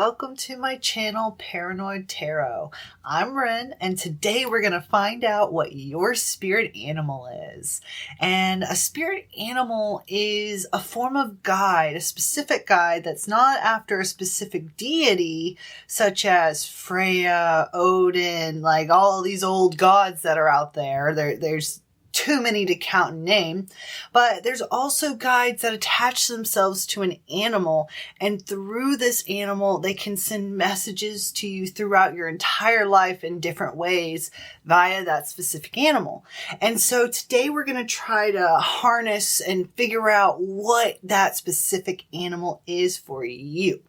welcome to my channel, Paranoid Tarot. I'm Ren, and today we're going to find out what your spirit animal is. And a spirit animal is a form of guide, a specific guide that's not after a specific deity, such as Freya, Odin, like all these old gods that are out there. There's too many to count and name, but there's also guides that attach themselves to an animal, and through this animal they can send messages to you throughout your entire life in different ways via that specific animal. And so today we're going to try to harness and figure out what that specific animal is for you.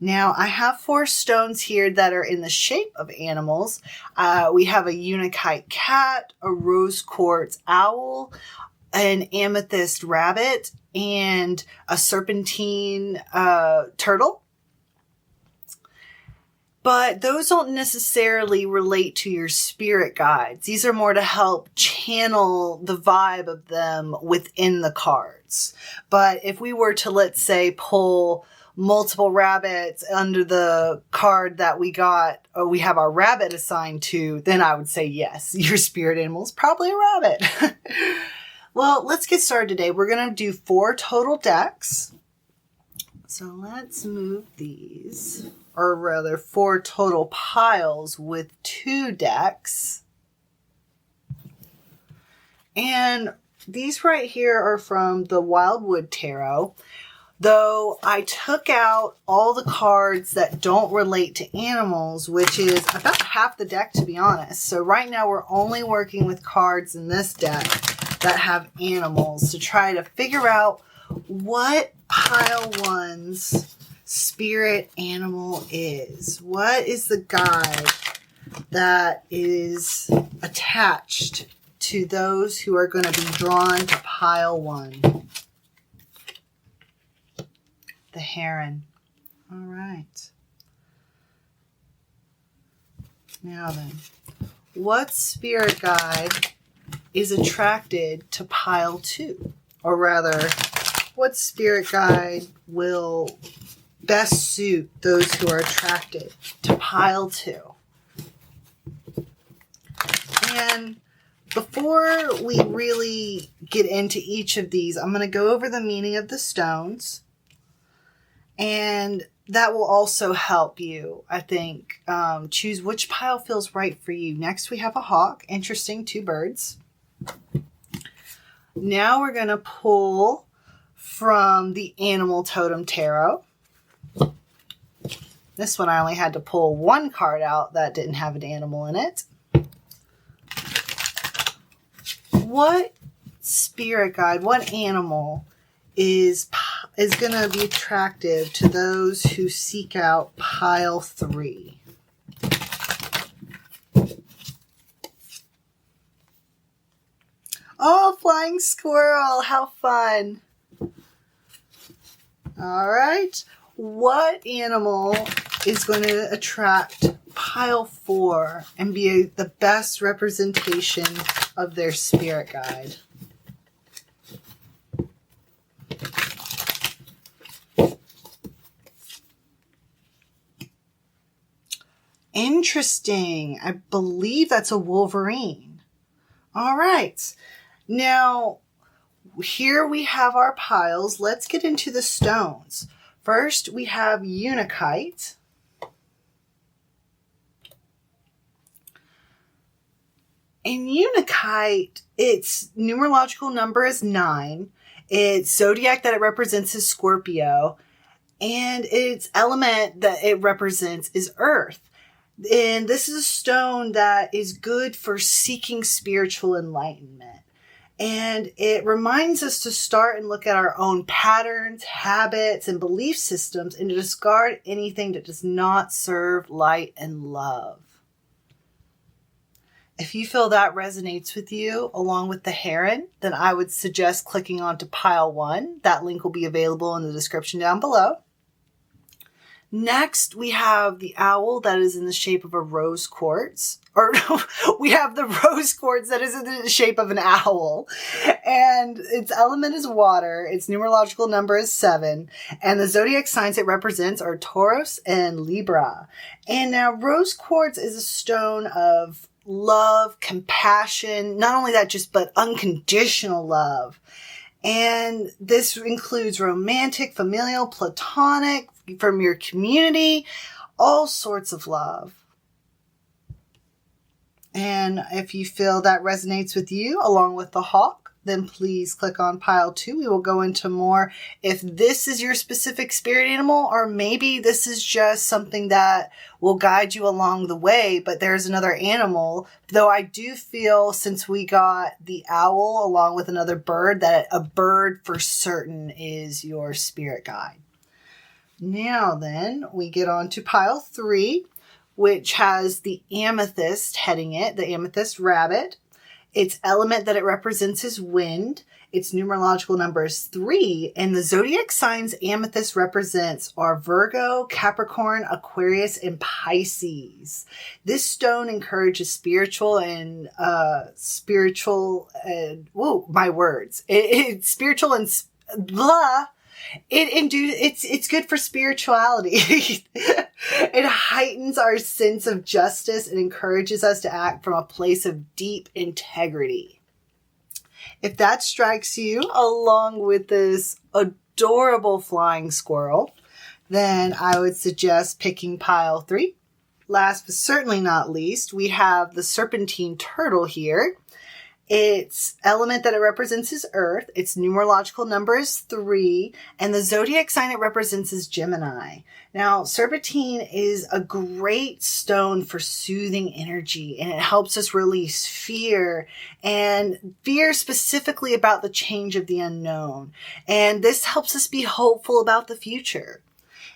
Now, I have 4 stones here that are in the shape of animals. We have a Unakite cat, a rose quartz owl, an amethyst rabbit, and a serpentine turtle. But those don't necessarily relate to your spirit guides. These are more to help channel the vibe of them within the cards. But if we were to, let's say, pull multiple rabbits under the card that we got, or we have our rabbit assigned to, then I would say yes, your spirit animal is probably a rabbit. Well, let's get started today. We're going to do 4 total decks. So let's move these, or rather 4 total piles with 2 decks. And these right here are from the Wildwood Tarot. Though I took out all the cards that don't relate to animals, which is about half the deck, to be honest. So right now we're only working with cards in this deck that have animals to try to figure out what pile 1's spirit animal is. What is the guide that is attached to those who are going to be drawn to pile 1? The heron. All right. Now then, what spirit guide is attracted to pile 2? Or rather, what spirit guide will best suit those who are attracted to pile 2? And before we really get into each of these, I'm going to go over the meaning of the stones. And that will also help you, I think, choose which pile feels right for you. Next, we have a hawk. Interesting, 2 birds. Now we're going to pull from the Animal Totem Tarot. This one I only had to pull 1 card out that didn't have an animal in it. What spirit guide, what animal is going to be attractive to those who seek out pile 3? Oh, flying squirrel, how fun. All right. What animal is going to attract pile 4 and be the best representation of their spirit guide? Interesting. I believe that's a wolverine. All right. Now, here we have our piles. Let's get into the stones. First, we have Unakite. And Unakite, its numerological number is 9. Its zodiac that it represents is Scorpio. And its element that it represents is Earth. And this is a stone that is good for seeking spiritual enlightenment. And it reminds us to start and look at our own patterns, habits, and belief systems, and to discard anything that does not serve light and love. If you feel that resonates with you, along with the heron, then I would suggest clicking onto pile 1. That link will be available in the description down below. Next, we have the owl that is in the shape of a rose quartz. Or we have the rose quartz that is in the shape of an owl. And its element is water. Its numerological number is 7. And the zodiac signs it represents are Taurus and Libra. And now rose quartz is a stone of love, compassion, not only that, but unconditional love. And this includes romantic, familial, platonic, from your community, all sorts of love. And if you feel that resonates with you, along with the hawk, then please click on pile 2. We will go into more if this is your specific spirit animal, or maybe this is just something that will guide you along the way, but there's another animal. Though I do feel, since we got the owl along with another bird, that a bird for certain is your spirit guide. Now then, we get on to pile 3, which has the amethyst heading it, the amethyst rabbit. Its element that it represents is wind. Its numerological number is 3, and the zodiac signs amethyst represents are Virgo, Capricorn, Aquarius, and Pisces. This stone encourages spiritual and spiritual and it's good for spirituality. It heightens our sense of justice and encourages us to act from a place of deep integrity. If that strikes you, along with this adorable flying squirrel, then I would suggest picking pile 3. Last but certainly not least, we have the serpentine turtle here. Its element that it represents is Earth. Its numerological number is 3, and the zodiac sign it represents is Gemini. Now, serpentine is a great stone for soothing energy, and it helps us release fear, and fear specifically about the change of the unknown. And this helps us be hopeful about the future.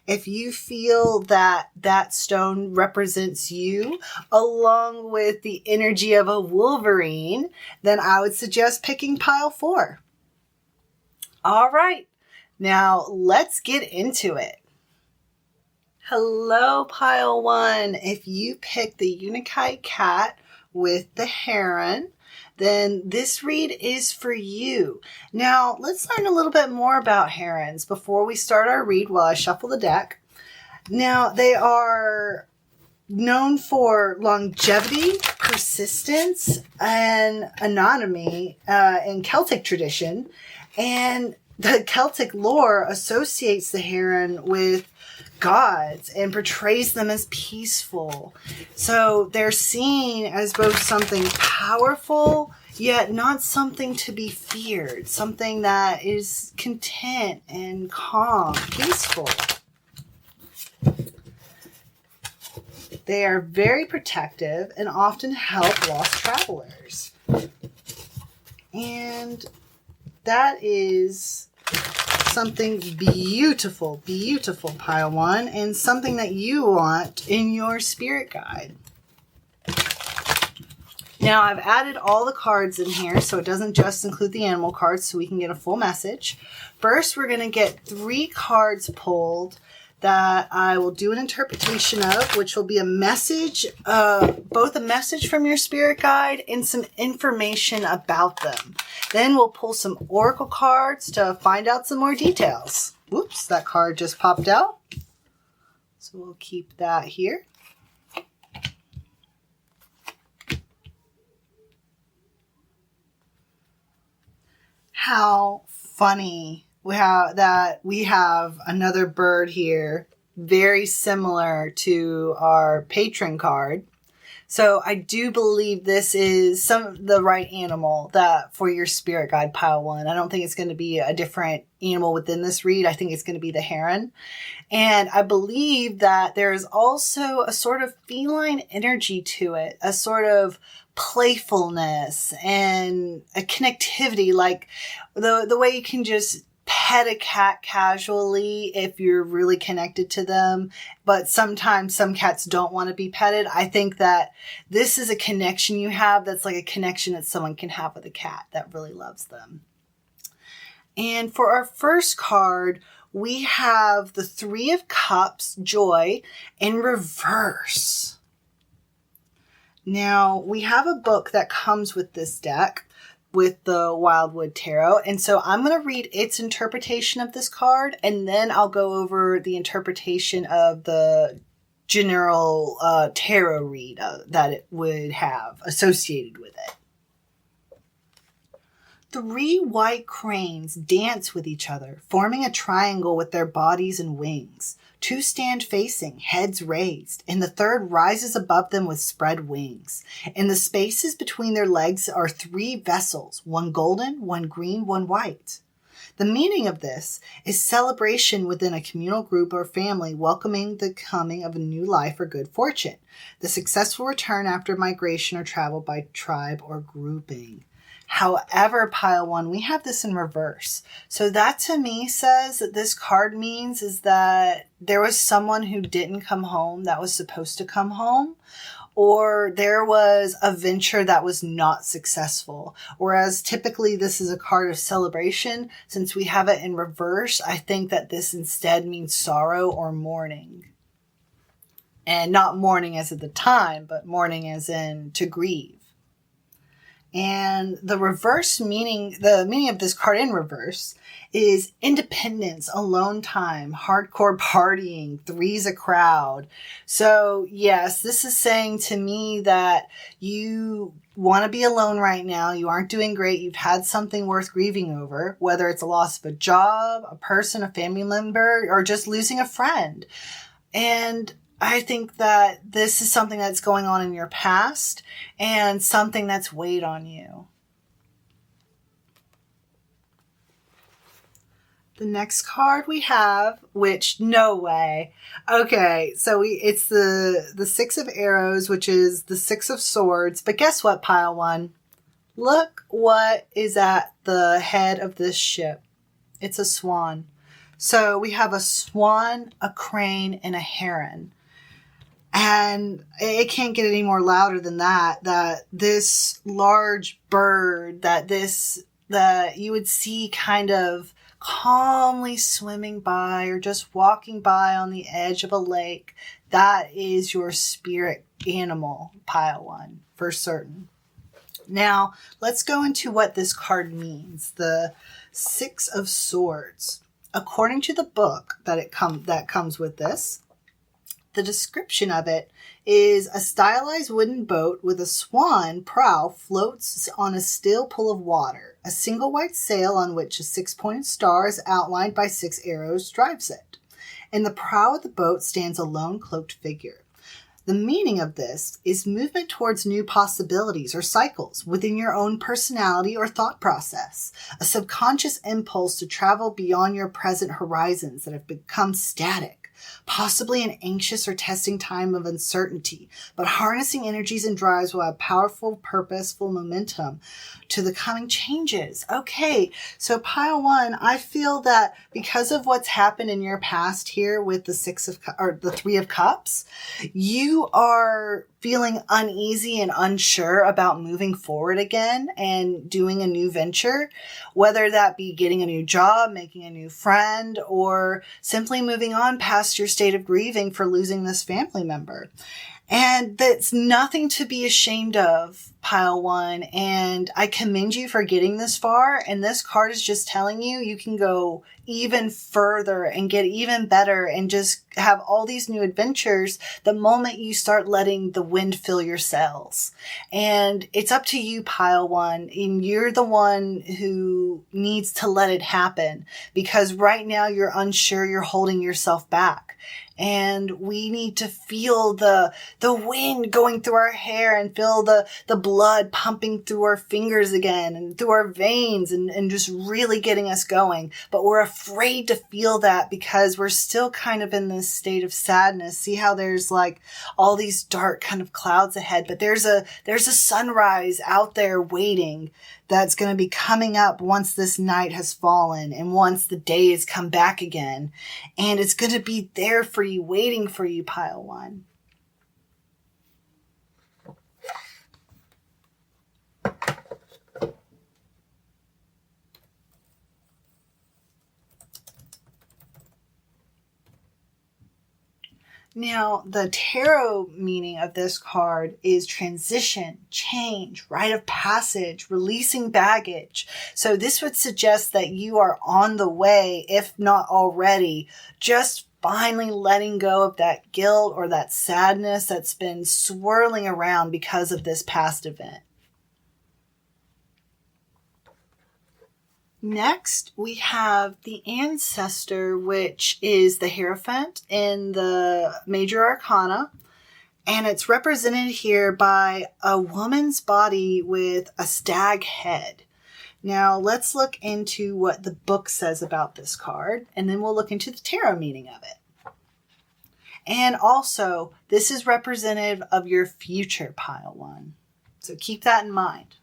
If you feel that that stone represents you, along with the energy of a Wolverine, then I would suggest picking pile 4. All right, now let's get into it. Hello, pile 1. If you pick the Unikite cat with the heron, then this read is for you. Now, let's learn a little bit more about herons before we start our read while I shuffle the deck. Now, they are known for longevity, persistence, and anonymity in Celtic tradition. And the Celtic lore associates the heron with gods and portrays them as peaceful. So they're seen as both something powerful, yet not something to be feared, something that is content and calm, peaceful. They are very protective and often help lost travelers. And that is something beautiful, beautiful, pile 1, and something that you want in your spirit guide. Now, I've added all the cards in here, so it doesn't just include the animal cards, so we can get a full message. First, we're going to get 3 cards pulled that I will do an interpretation of, which will be a message, both a message from your spirit guide and some information about them. Then we'll pull some oracle cards to find out some more details. Whoops, that card just popped out. So we'll keep that here. How funny we have another bird here, very similar to our patron card. So I do believe this is the right animal that for your spirit guide, pile 1. I don't think it's going to be a different animal within this read. I think it's going to be the heron. And I believe that there is also a sort of feline energy to it, a sort of playfulness and a connectivity, like the way you can just pet a cat casually if you're really connected to them, but sometimes some cats don't want to be petted. I think that this is a connection you have that's like a connection that someone can have with a cat that really loves them. And for our first card, we have the Three of Cups, joy, in reverse. Now, we have a book that comes with this deck with the Wildwood Tarot. And so I'm going to read its interpretation of this card, and then I'll go over the interpretation of the general tarot read that it would have associated with it. Three white cranes dance with each other, forming a triangle with their bodies and wings. Two stand facing, heads raised, and the third rises above them with spread wings. In the spaces between their legs are three vessels, one golden, one green, one white. The meaning of this is celebration within a communal group or family welcoming the coming of a new life or good fortune, the successful return after migration or travel by tribe or grouping. However, pile one, we have this in reverse. So that to me says that this card means is that there was someone who didn't come home that was supposed to come home, or there was a venture that was not successful. Whereas typically this is a card of celebration. Since we have it in reverse, I think that this instead means sorrow or mourning. And not mourning as at the time, but mourning as in to grieve. And the meaning of this card in reverse is independence, alone time, hardcore partying, three's a crowd. So yes, this is saying to me that you want to be alone right now. You aren't doing great. You've had something worth grieving over, whether it's a loss of a job, a person, a family member, or just losing a friend. And I think that this is something that's going on in your past and something that's weighed on you. The next card we have, which no way. Okay, so it's the Six of Arrows, which is the Six of Swords. But guess what, pile one? Look what is at the head of this ship. It's a swan. So we have a swan, a crane, and a heron. And it can't get any more louder than that this large bird that you would see kind of calmly swimming by or just walking by on the edge of a lake, that is your spirit animal, pile one, for certain. Now, let's go into what this card means. The Six of Swords. According to the book that comes with this, the description of it is a stylized wooden boat with a swan prow floats on a still pool of water. A single white sail on which a six-pointed star is outlined by six arrows drives it. In the prow of the boat stands a lone cloaked figure. The meaning of this is movement towards new possibilities or cycles within your own personality or thought process, a subconscious impulse to travel beyond your present horizons that have become static. Possibly an anxious or testing time of uncertainty, but harnessing energies and drives will have powerful, purposeful momentum to the coming changes. Okay, so pile one, I feel that because of what's happened in your past here with the Three of Cups, you are feeling uneasy and unsure about moving forward again and doing a new venture, whether that be getting a new job, making a new friend, or simply moving on past your state of grieving for losing this family member. And that's nothing to be ashamed of, pile one. And I commend you for getting this far. And this card is just telling you you can go even further and get even better and just have all these new adventures the moment you start letting the wind fill your sails. And it's up to you, pile one. And you're the one who needs to let it happen, because right now you're unsure, you're holding yourself back. And we need to feel the wind going through our hair and feel the blood pumping through our fingers again and through our veins and just really getting us going. But we're afraid to feel that because we're still kind of in this state of sadness. See how there's like all these dark kind of clouds ahead, but there's a sunrise out there waiting that's going to be coming up once this night has fallen and once the day has come back again. And it's going to be there for you, waiting for you, pile one. Now, the tarot meaning of this card is transition, change, rite of passage, releasing baggage. So this would suggest that you are on the way, if not already, just finally letting go of that guilt or that sadness that's been swirling around because of this past event. Next, we have the Ancestor, which is the Hierophant in the Major Arcana. And it's represented here by a woman's body with a stag head. Now, let's look into what the book says about this card, and then we'll look into the tarot meaning of it. And also, this is representative of your future, Pile 1. So keep that in mind.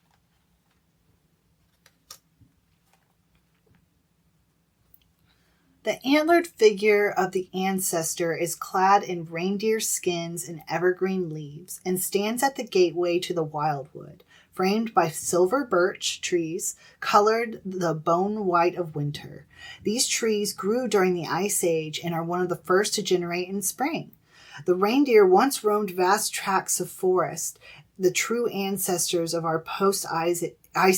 The antlered figure of the Ancestor is clad in reindeer skins and evergreen leaves and stands at the gateway to the wildwood, framed by silver birch trees colored the bone white of winter. These trees grew during the Ice Age and are one of the first to generate in spring. The reindeer once roamed vast tracts of forest, the true ancestors of our post-Ice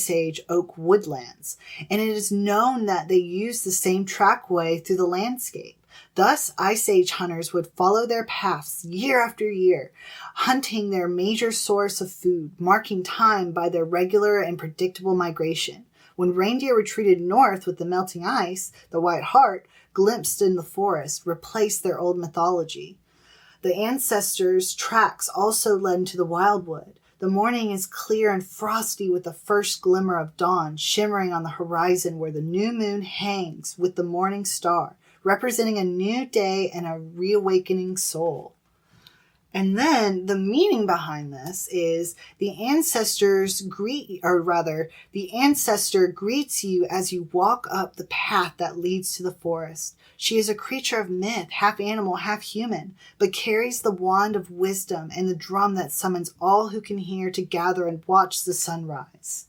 Age oak woodlands, and it is known that they used the same trackway through the landscape. Thus, Ice Age hunters would follow their paths year after year, hunting their major source of food, marking time by their regular and predictable migration. When reindeer retreated north with the melting ice, the White Hart, glimpsed in the forest, replaced their old mythology. The Ancestors' tracks also led into the wildwood. The morning is clear and frosty with the first glimmer of dawn shimmering on the horizon where the new moon hangs with the morning star, representing a new day and a reawakening soul. And then the meaning behind this is the Ancestor greets you as you walk up the path that leads to the forest. She is a creature of myth, half animal, half human, but carries the wand of wisdom and the drum that summons all who can hear to gather and watch the sunrise.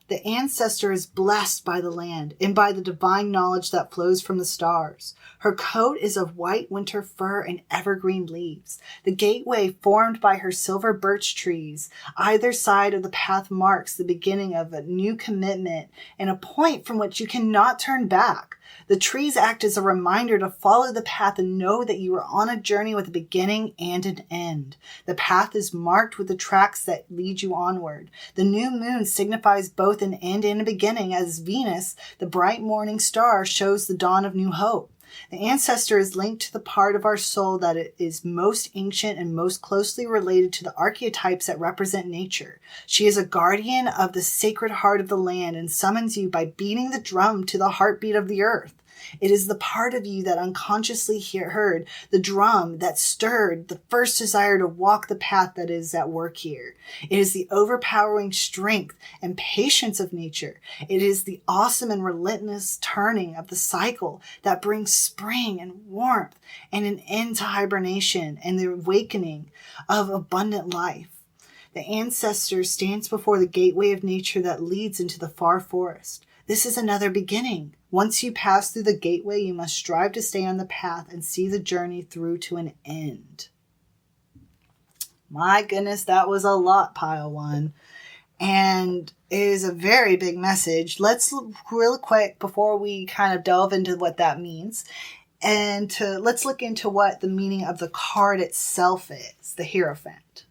The Ancestor is blessed by the land and by the divine knowledge that flows from the stars. Her coat is of white winter fur and evergreen leaves. The gateway formed by her silver birch trees, either side of the path, marks the beginning of a new commitment and a point from which you cannot turn back. The trees act as a reminder to follow the path and know that you are on a journey with a beginning and an end. The path is marked with the tracks that lead you onward. The new moon signifies both an end and a beginning, as Venus, the bright morning star, shows the dawn of new hope. The Ancestor is linked to the part of our soul that is most ancient and most closely related to the archetypes that represent nature. She is a guardian of the sacred heart of the land and summons you by beating the drum to the heartbeat of the earth. It is the part of you that unconsciously heard the drum that stirred the first desire to walk the path that is at work here. It is the overpowering strength and patience of nature. It is the awesome and relentless turning of the cycle that brings spring and warmth and an end to hibernation and the awakening of abundant life. The Ancestor stands before the gateway of nature that leads into the far forest. This is another beginning. Once you pass through the gateway, you must strive to stay on the path and see the journey through to an end. My goodness, that was a lot, Pile 1. And it is a very big message. Let's real quick, before we kind of delve into what that means, let's look into what the meaning of the card itself is, the Hierophant.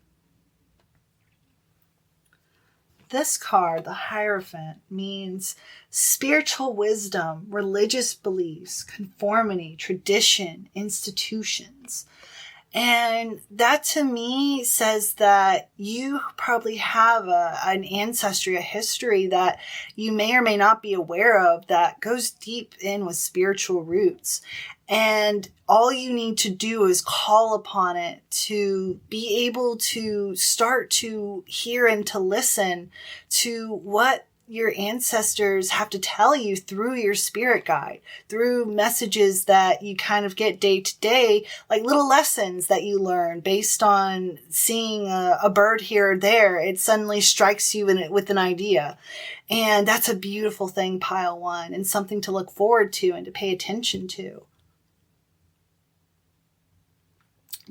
This card, the Hierophant, means spiritual wisdom, religious beliefs, conformity, tradition, institutions. And that to me says that you probably have an ancestry, a history that you may or may not be aware of that goes deep in with spiritual roots. And all you need to do is call upon it to be able to start to hear and to listen to what your ancestors have to tell you through your spirit guide, through messages that you kind of get day to day, like little lessons that you learn based on seeing a bird here or there. It suddenly strikes you with an idea. And that's a beautiful thing, Pile 1, and something to look forward to and to pay attention to.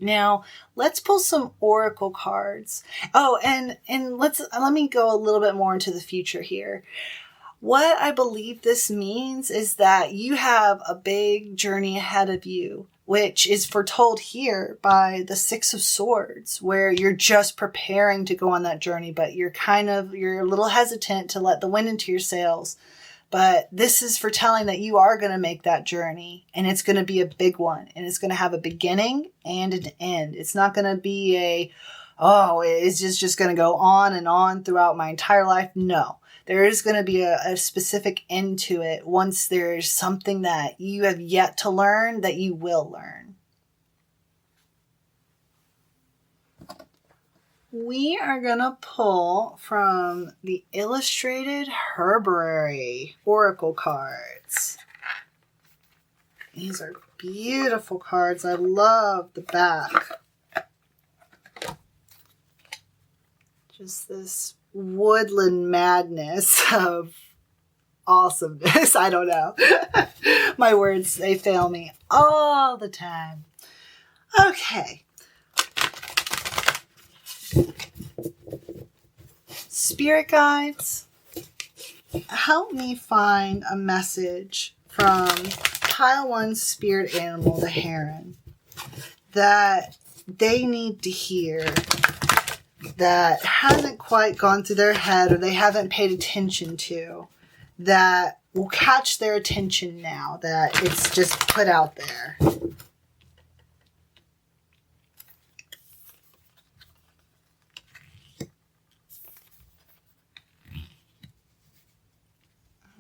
Now, let's pull some oracle cards. Oh, and let me go a little bit more into the future here. What I believe this means is that you have a big journey ahead of you, which is foretold here by the Six of Swords, where you're just preparing to go on that journey, but you're a little hesitant to let the wind into your sails. But this is foretelling that you are going to make that journey, and it's going to be a big one, and it's going to have a beginning and an end. It's not going to be it's just going to go on and on throughout my entire life. No, there is going to be a specific end to it once there's something that you have yet to learn that you will learn. We are going to pull from the Illustrated Herbary Oracle cards. These are beautiful cards. I love the back. Just this woodland madness of awesomeness. I don't know. My words, they fail me all the time. Okay. Spirit guides, help me find a message from Pile 1's spirit animal, the heron, that they need to hear, that hasn't quite gone through their head or they haven't paid attention to, that will catch their attention now that it's just put out there.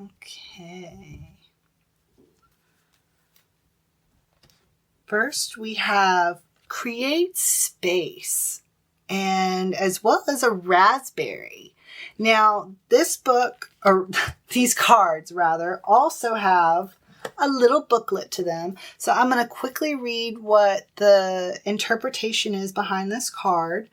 Okay. First, we have create space, and as well as a raspberry. Now, this book, or these cards rather, also have a little booklet to them. So I'm going to quickly read what the interpretation is behind this card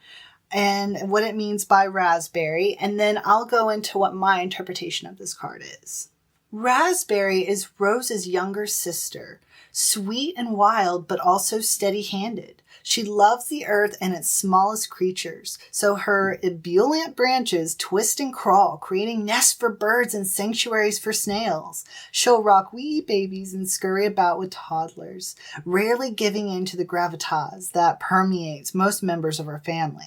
and what it means by raspberry, and then I'll go into what my interpretation of this card is. Raspberry is Rose's younger sister, sweet and wild, but also steady-handed. She loves the earth and its smallest creatures, so her ebullient branches twist and crawl, creating nests for birds and sanctuaries for snails. She'll rock wee babies and scurry about with toddlers, rarely giving in to the gravitas that permeates most members of her family.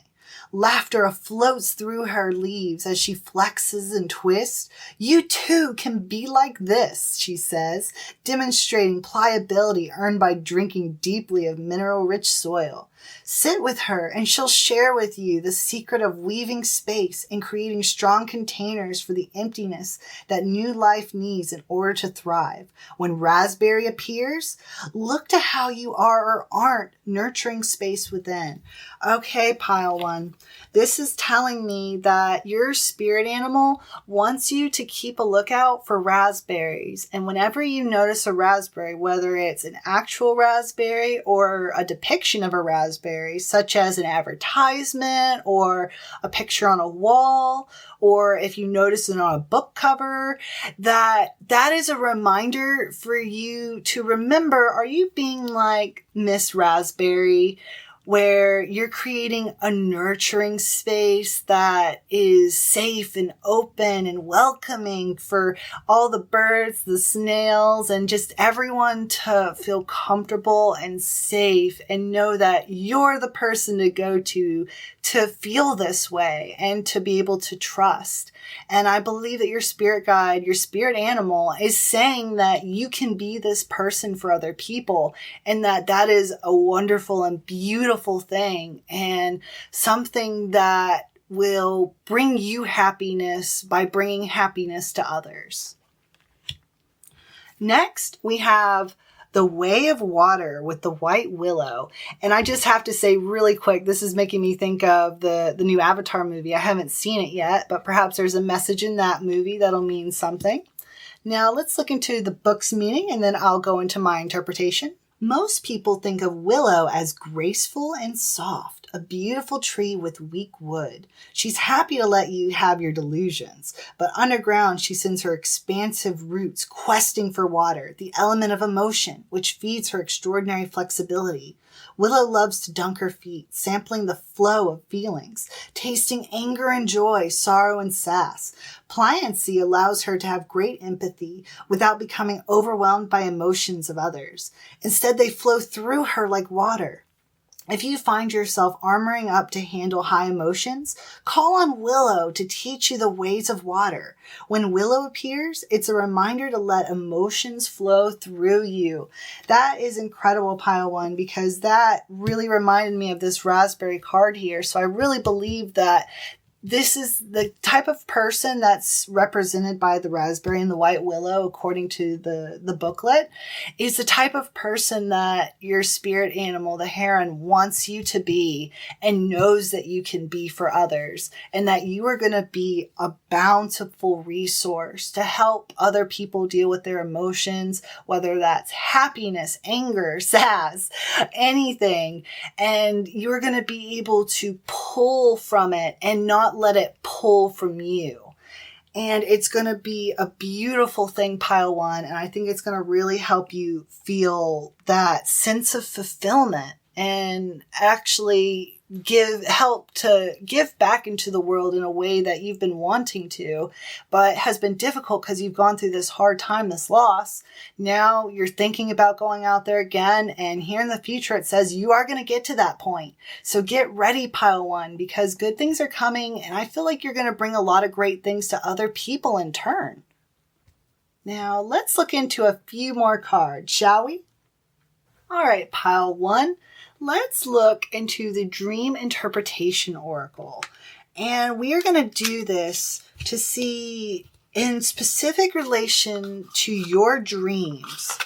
Laughter afloats through her leaves as she flexes and twists. You too can be like this, she says, demonstrating pliability earned by drinking deeply of mineral-rich soil. Sit with her and she'll share with you the secret of weaving space and creating strong containers for the emptiness that new life needs in order to thrive. When raspberry appears, look to how you are or aren't nurturing space within. Okay, Pile 1. This is telling me that your spirit animal wants you to keep a lookout for raspberries. And whenever you notice a raspberry, whether it's an actual raspberry or a depiction of a raspberry, such as an advertisement or a picture on a wall, or if you notice it on a book cover, that is a reminder for you to remember, are you being like Miss Raspberry, where you're creating a nurturing space that is safe and open and welcoming for all the birds, the snails, and just everyone to feel comfortable and safe and know that you're the person to go to feel this way and to be able to trust. And I believe that your spirit guide, your spirit animal, is saying that you can be this person for other people, and that is a wonderful and beautiful thing, and something that will bring you happiness by bringing happiness to others. Next, we have The Way of Water with the White Willow. And I just have to say really quick, this is making me think of the new Avatar movie. I haven't seen it yet, but perhaps there's a message in that movie that'll mean something. Now let's look into the book's meaning and then I'll go into my interpretation. Most people think of willow as graceful and soft, a beautiful tree with weak wood. She's happy to let you have your delusions, but underground she sends her expansive roots questing for water, the element of emotion, which feeds her extraordinary flexibility. Willow loves to dunk her feet, sampling the flow of feelings, tasting anger and joy, sorrow and sass. Pliancy allows her to have great empathy without becoming overwhelmed by emotions of others. Instead, they flow through her like water. If you find yourself armoring up to handle high emotions, call on Willow to teach you the ways of water. When Willow appears, it's a reminder to let emotions flow through you. That is incredible, Pile 1, because that really reminded me of this raspberry card here. So I really believe that this is the type of person that's represented by the raspberry and the white willow, according to the booklet, is the type of person that your spirit animal, the heron, wants you to be and knows that you can be for others, and that you are going to be a bountiful resource to help other people deal with their emotions, whether that's happiness, anger, sass, anything. And you're going to be able to pull from it and not let it pull from you. And it's going to be a beautiful thing, Pile 1. And I think it's going to really help you feel that sense of fulfillment and actually help to give back into the world in a way that you've been wanting to, but has been difficult because you've gone through this hard time, this loss. Now you're thinking about going out there again, and here in the future it says you are going to get to that point. So get ready, Pile 1, because good things are coming, and I feel like you're going to bring a lot of great things to other people in turn. Now let's look into a few more cards, shall we? All right, Pile 1. Let's look into the Dream Interpretation Oracle. And we are going to do this to see, in specific relation to your dreams,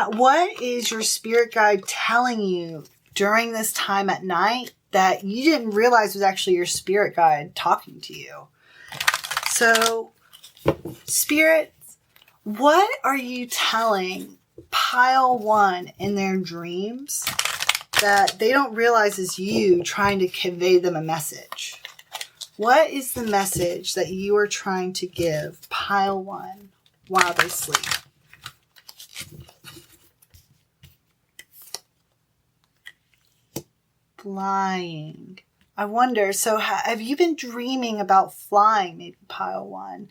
what is your spirit guide telling you during this time at night that you didn't realize was actually your spirit guide talking to you? So, spirits, what are you telling Pile 1 in their dreams that they don't realize is you trying to convey them a message? What is the message that you are trying to give Pile 1 while they sleep? Flying. I wonder, so have you been dreaming about flying, maybe, Pile 1?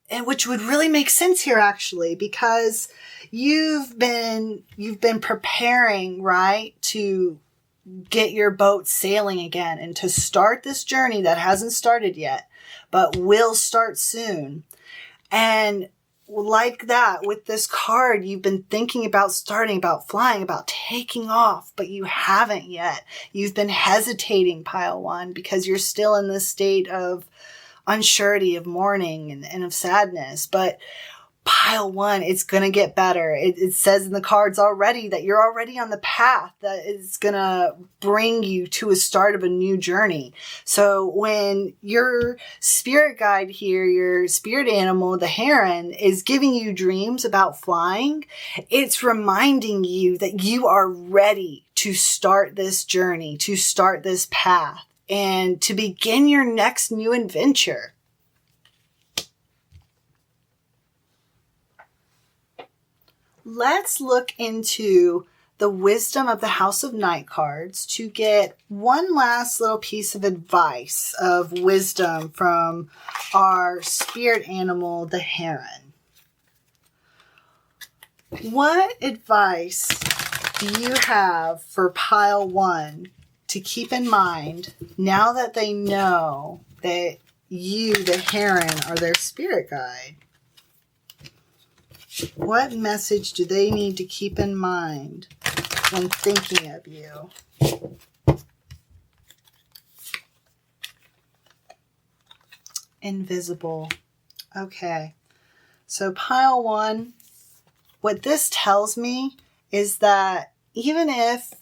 And which would really make sense here, actually, because you've been preparing, right, to get your boat sailing again and to start this journey that hasn't started yet, but will start soon. And like that, with this card, you've been thinking about starting, about flying, about taking off, but you haven't yet. You've been hesitating, Pile 1, because you're still in this state of unsurety, of mourning and of sadness. But Pile 1, it's going to get better. It says in the cards already that you're already on the path that is going to bring you to a start of a new journey. So when your spirit guide here, your spirit animal, the heron, is giving you dreams about flying, it's reminding you that you are ready to start this journey, to start this path, and to begin your next new adventure. Let's look into the Wisdom of the House of Night cards to get one last little piece of advice of wisdom from our spirit animal, the heron. What advice do you have for Pile 1 to keep in mind now that they know that you, the heron, are their spirit guide? What message do they need to keep in mind when thinking of you? Invisible. Okay. So Pile 1, what this tells me is that even if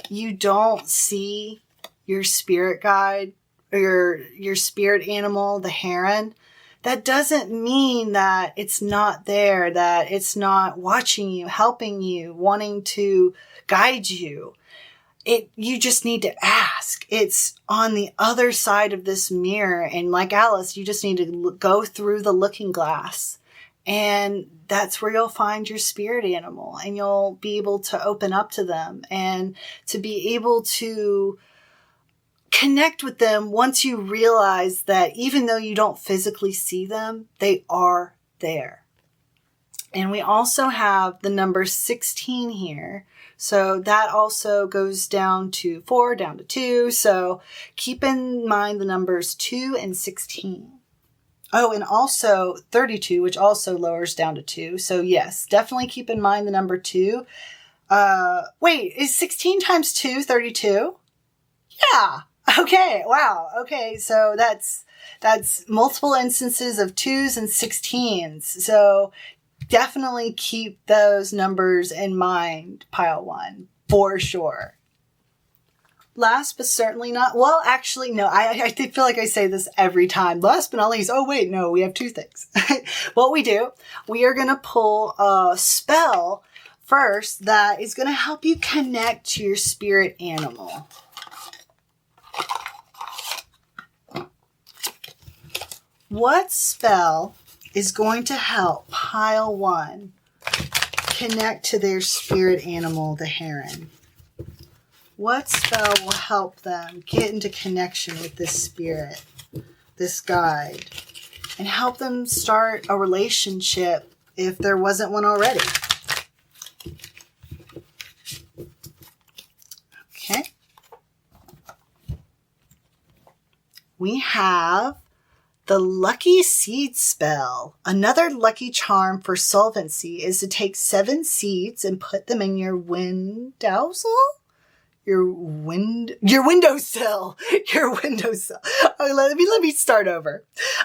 you don't see your spirit guide or your spirit animal, the heron, that doesn't mean that it's not there, that it's not watching you, helping you, wanting to guide you. You just need to ask. It's on the other side of this mirror. And like Alice, you just need to go through the looking glass. And that's where you'll find your spirit animal, and you'll be able to open up to them and to be able to connect with them once you realize that even though you don't physically see them, they are there. And we also have the number 16 here. So that also goes down to 4, down to 2. So keep in mind the numbers 2 and 16. Oh, and also 32, which also lowers down to 2. So yes, definitely keep in mind the number 2. Wait, is 16 times 2 32? Yeah. Okay. Wow. Okay. So that's multiple instances of 2s and 16s. So definitely keep those numbers in mind, pile 1, for sure. Last but certainly not, well, actually, no, I feel like I say this every time. Last but not least, oh wait, no, we have 2 things. What we do, we are going to pull a spell first that is going to help you connect to your spirit animal. What spell is going to help pile 1 connect to their spirit animal, the heron? What spell will help them get into connection with this spirit, this guide, and help them start a relationship if there wasn't one already? Okay. We have the Lucky Seed spell. Another lucky charm for solvency is to take 7 seeds and put them in your windowsill? Your windowsill. Your windowsill. Okay, let me start over.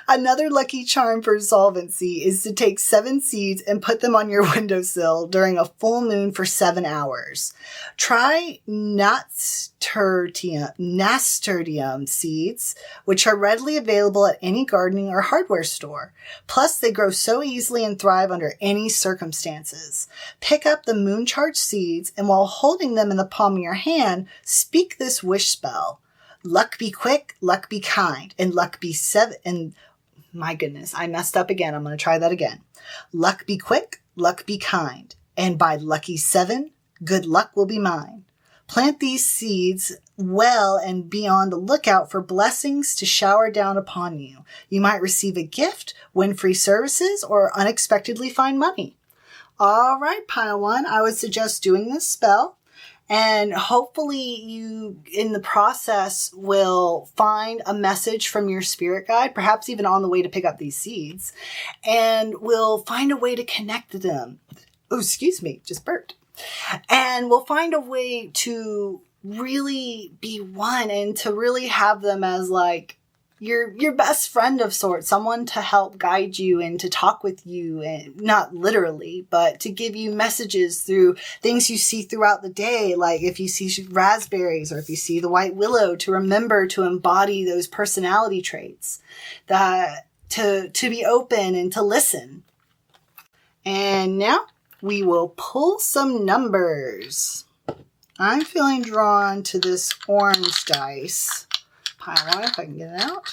Another lucky charm for solvency is to take 7 seeds and put them on your windowsill during a full moon for 7 hours. Try nasturtium seeds, which are readily available at any gardening or hardware store. Plus, they grow so easily and thrive under any circumstances. Pick up the moon charged seeds, and while holding them in the palm of your hand, speak this wish spell. Luck be quick, luck be kind, and luck be 7. And my goodness, I messed up again. I'm going to try that again. Luck be quick, luck be kind, and by lucky 7, good luck will be mine. Plant these seeds well and be on the lookout for blessings to shower down upon you. You might receive a gift, win free services, or unexpectedly find money. All right, pile 1, I would suggest doing this spell. And hopefully you, in the process, will find a message from your spirit guide, perhaps even on the way to pick up these seeds, and will find a way to connect to them. Oh, excuse me, just burped. And we'll find a way to really be one and to really have them as like your best friend of sorts, someone to help guide you and to talk with you, and not literally, but to give you messages through things you see throughout the day. Like if you see raspberries or if you see the white willow, to remember to embody those personality traits, that to be open and to listen. And now we will pull some numbers. I'm feeling drawn to this orange dice. Pile 1, if I can get it out.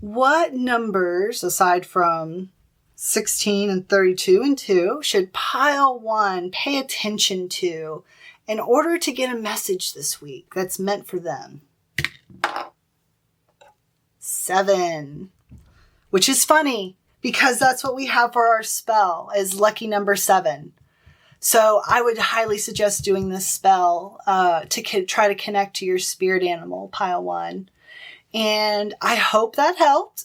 What numbers, aside from 16 and 32 and 2, should pile 1 pay attention to in order to get a message this week that's meant for them? 7, which is funny because that's what we have for our spell, is lucky number 7. So I would highly suggest doing this spell to try to connect to your spirit animal, pile 1. And I hope that helped.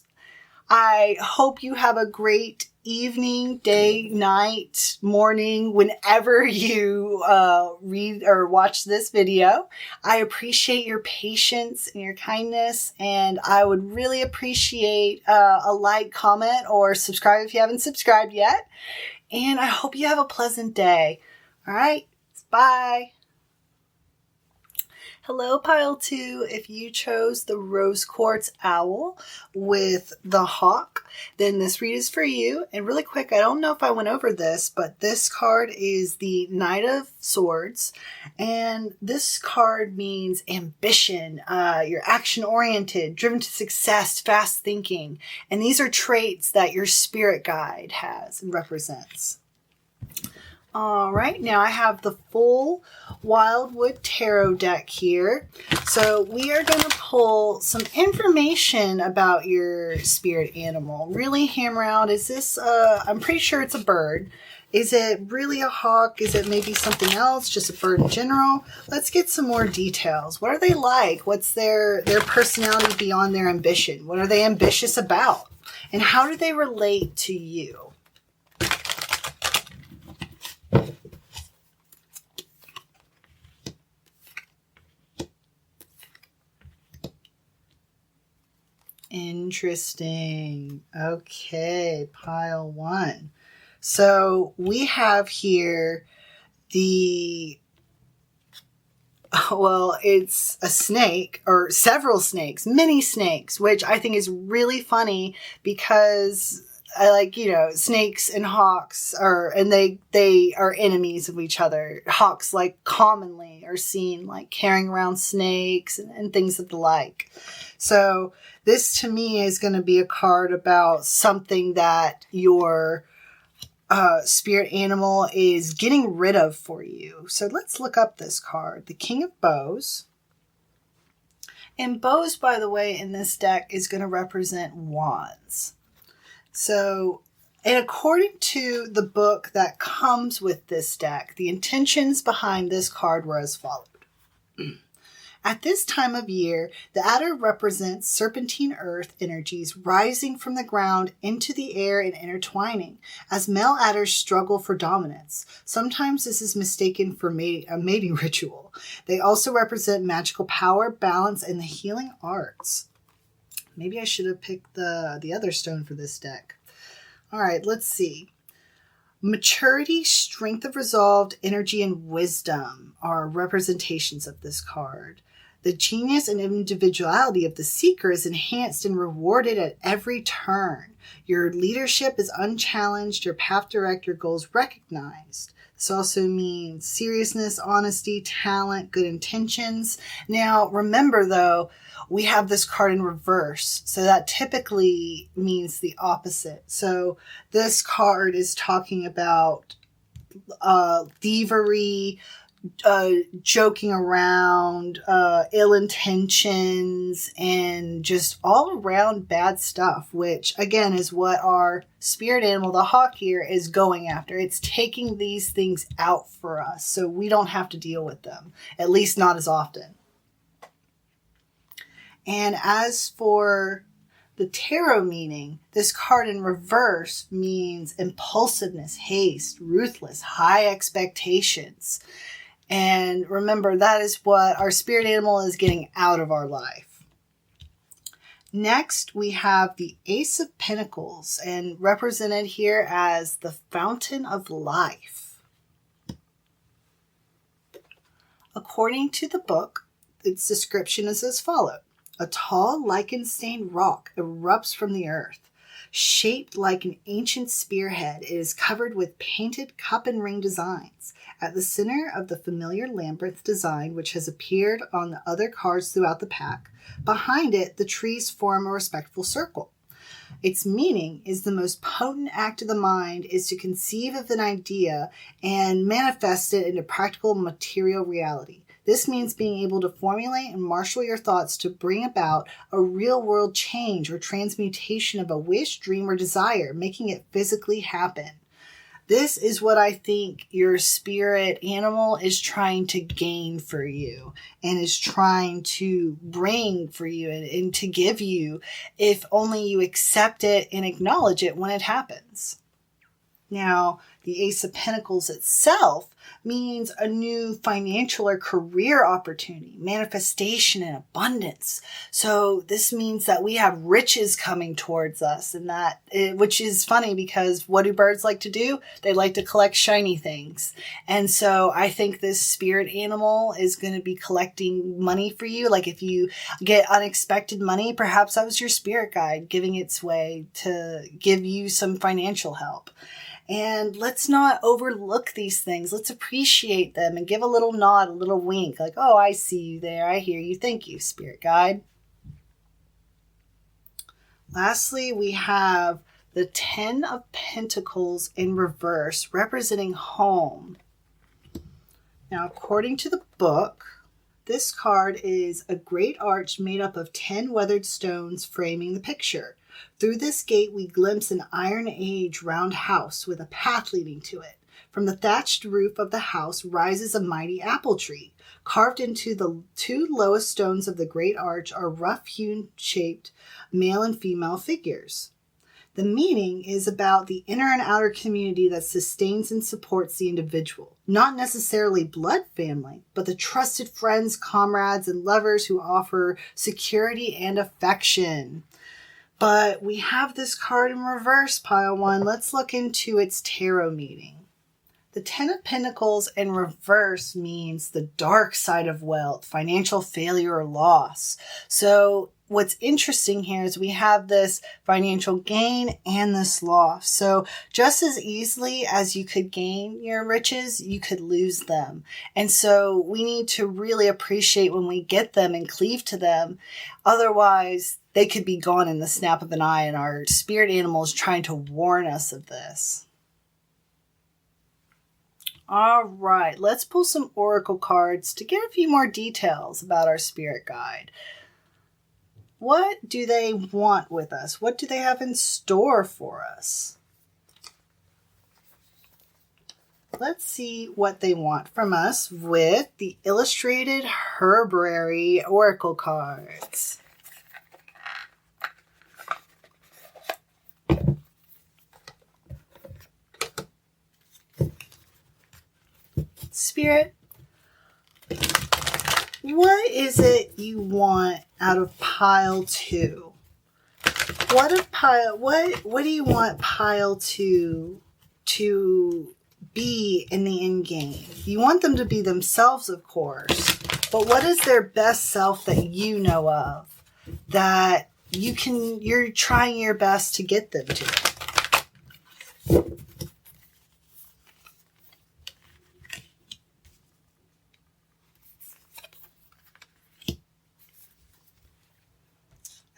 I hope you have a great evening, day, night, morning, whenever you read or watch this video. I appreciate your patience and your kindness, and I would really appreciate a like, comment, or subscribe if you haven't subscribed yet. And I hope you have a pleasant day. All right, bye. Hello, Pile 2. If you chose the Rose Quartz Owl with the Hawk, then this read is for you. And really quick, I don't know if I went over this, but this card is the Knight of Swords. And this card means ambition. You're action-oriented, driven to success, fast thinking. And these are traits that your spirit guide has and represents. All right, now I have the full Wildwood Tarot deck here. So we are going to pull some information about your spirit animal. Really hammer out, is this, I'm pretty sure it's a bird. Is it really a hawk? Is it maybe something else, just a bird in general? Let's get some more details. What are they like? What's their personality beyond their ambition? What are they ambitious about? And how do they relate to you? Interesting. Okay, pile 1. So we have here it's a snake, or several snakes, many snakes, which I think is really funny because I like, snakes and hawks they are enemies of each other. Hawks like commonly are seen like carrying around snakes and things of the like. So this to me is going to be a card about something that your spirit animal is getting rid of for you. So let's look up this card, the King of Bows. And bows, by the way, in this deck is going to represent wands. So, and according to the book that comes with this deck, the intentions behind this card were as followed. At this time of year, the adder represents serpentine earth energies rising from the ground into the air and intertwining, as male adders struggle for dominance. Sometimes this is mistaken for a mating ritual. They also represent magical power, balance, and the healing arts. Maybe I should have picked the other stone for this deck. All right, let's see. Maturity, strength of resolve, energy, and wisdom are representations of this card. The genius and individuality of the seeker is enhanced and rewarded at every turn. Your leadership is unchallenged, your path direct, your goals recognized. This also means seriousness, honesty, talent, good intentions. Now, remember though, we have this card in reverse, so that typically means the opposite. So this card is talking about thievery, joking around, ill intentions, and just all around bad stuff, which again is what our spirit animal, the hawk here, is going after. It's taking these things out for us so we don't have to deal with them, at least not as often. And as for the tarot meaning, this card in reverse means impulsiveness, haste, ruthless, high expectations. And remember, that is what our spirit animal is getting out of our life. Next, we have the Ace of Pentacles, and represented here as the Fountain of Life. According to the book, its description is as follows. A tall, lichen-stained rock erupts from the earth. Shaped like an ancient spearhead, it is covered with painted cup and ring designs. At the center of the familiar labyrinth design, which has appeared on the other cards throughout the pack, behind it, the trees form a respectful circle. Its meaning is the most potent act of the mind is to conceive of an idea and manifest it into practical material reality. This means being able to formulate and marshal your thoughts to bring about a real-world change or transmutation of a wish, dream, or desire, making it physically happen. This is what I think your spirit animal is trying to gain for you and is trying to bring for you and to give you if only you accept it and acknowledge it when it happens. Now, the Ace of Pentacles itself means a new financial or career opportunity, manifestation and abundance. So this means that we have riches coming towards us, and which is funny because what do birds like to do? They like to collect shiny things. And so I think this spirit animal is going to be collecting money for you. Like if you get unexpected money, perhaps that was your spirit guide giving its way to give you some financial help. And let's not overlook these things. Let's appreciate them and give a little nod, a little wink, like, oh, I see you there. I hear you. Thank you, spirit guide. Lastly, we have the 10 of Pentacles in reverse, representing home. Now, according to the book, this card is a great arch made up of 10 weathered stones framing the picture. Through this gate, we glimpse an Iron Age round house with a path leading to it. From the thatched roof of the house rises a mighty apple tree. Carved into the 2 lowest stones of the great arch are rough-hewn shaped male and female figures. The meaning is about the inner and outer community that sustains and supports the individual. Not necessarily blood family, but the trusted friends, comrades, and lovers who offer security and affection. But we have this card in reverse, pile 1. Let's look into its tarot meaning. The 10 of Pentacles in reverse means the dark side of wealth, financial failure or loss. So what's interesting here is we have this financial gain and this loss. So just as easily as you could gain your riches, you could lose them. And so we need to really appreciate when we get them and cleave to them. Otherwise, they could be gone in the snap of an eye, and our spirit animal is trying to warn us of this. All right, let's pull some oracle cards to get a few more details about our spirit guide. What do they want with us? What do they have in store for us? Let's see what they want from us with the Illustrated Herbrary oracle cards. Spirit, what is it you want out of pile 2? What do you want pile 2 to be in the end game? You want them to be themselves, of course, but what is their best self that you know of that you're trying your best to get them to?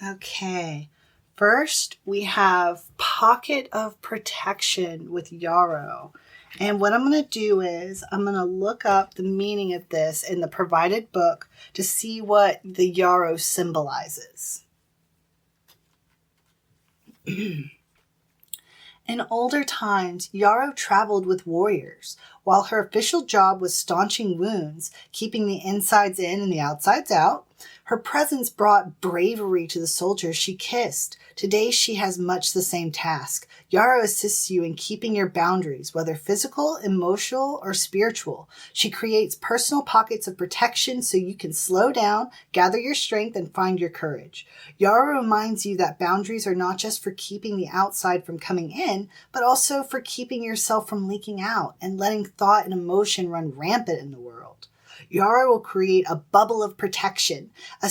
Okay, first we have Pocket of Protection with Yarrow. And what I'm going to do is I'm going to look up the meaning of this in the provided book to see what the Yarrow symbolizes. In older times, Yarrow traveled with warriors. While her official job was staunching wounds, keeping the insides in and the outsides out, her presence brought bravery to the soldiers she kissed. Today, she has much the same task. Yarrow assists you in keeping your boundaries, whether physical, emotional, or spiritual. She creates personal pockets of protection so you can slow down, gather your strength, and find your courage. Yarrow reminds you that boundaries are not just for keeping the outside from coming in, but also for keeping yourself from leaking out and letting thought and emotion run rampant in the world. Yarrow will create a bubble of protection, a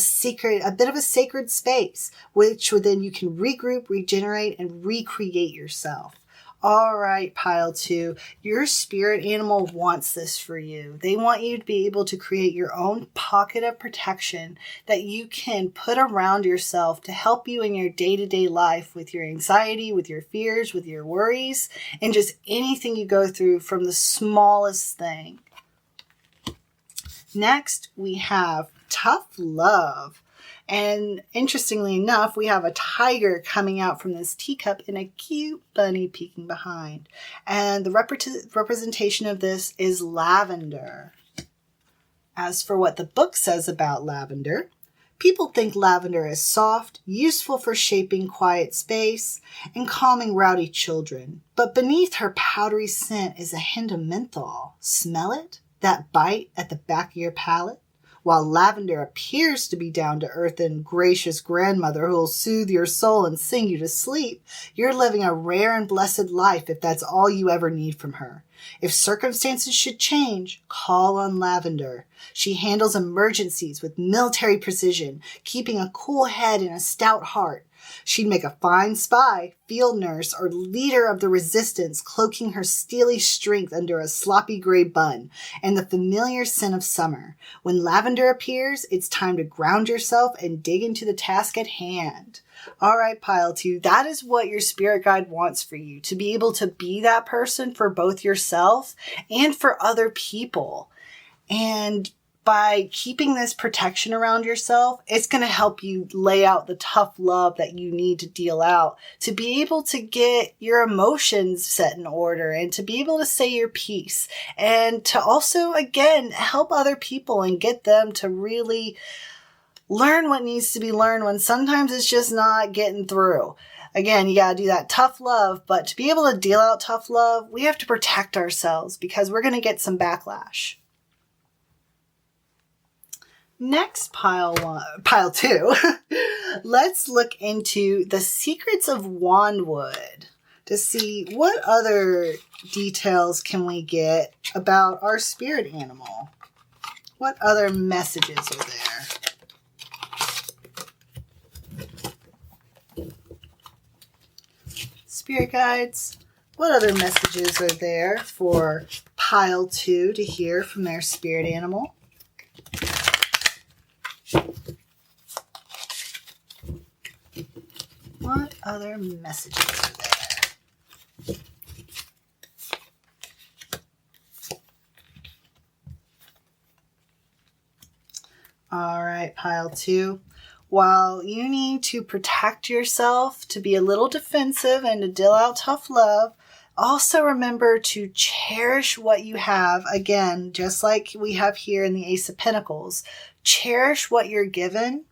bit of a sacred space, which then you can regroup, regenerate, and recreate yourself. All right, pile 2, your spirit animal wants this for you. They want you to be able to create your own pocket of protection that you can put around yourself to help you in your day-to-day life with your anxiety, with your fears, with your worries, and just anything you go through from the smallest thing. Next, we have Tough Love. And interestingly enough, we have a tiger coming out from this teacup and a cute bunny peeking behind. And the representation of this is lavender. As for what the book says about lavender, People think lavender is soft, useful for shaping quiet space, and calming rowdy children. But beneath her powdery scent is a hint of menthol. Smell it? That bite at the back of your palate? While lavender appears to be down to earth and gracious grandmother who'll soothe your soul and sing you to sleep, you're living a rare and blessed life if that's all you ever need from her. If circumstances should change, call on lavender. She handles emergencies with military precision, keeping a cool head and a stout heart. She'd make a fine spy, field nurse, or leader of the resistance, cloaking her steely strength under a sloppy gray bun and the familiar scent of summer. When lavender appears, it's time to ground yourself and dig into the task at hand. All right, pile 2, that is what your spirit guide wants for you, to be able to be that person for both yourself and for other people. And by keeping this protection around yourself, it's going to help you lay out the tough love that you need to deal out to be able to get your emotions set in order and to be able to say your piece and to also, again, help other people and get them to really learn what needs to be learned when sometimes it's just not getting through. Again, you got to do that tough love, but to be able to deal out tough love, we have to protect ourselves because we're going to get some backlash. Next, pile 2, let's look into the secrets of wandwood to see what other details can we get about our spirit animal. What other messages are there? Spirit guides, what other messages are there for pile 2 to hear from their spirit animal? What other messages are there? All right, pile 2. While you need to protect yourself, to be a little defensive and to deal out tough love, also remember to cherish what you have. Again, just like we have here in the Ace of Pentacles, cherish what you're given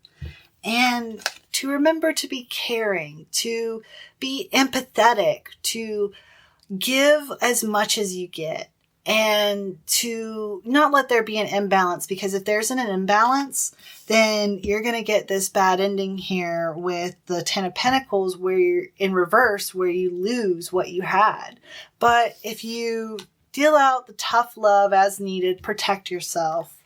and to remember to be caring, to be empathetic, to give as much as you get, and to not let there be an imbalance, because if there's an imbalance, then you're going to get this bad ending here with the Ten of Pentacles where you're in reverse, where you lose what you had. But if you deal out the tough love as needed, protect yourself,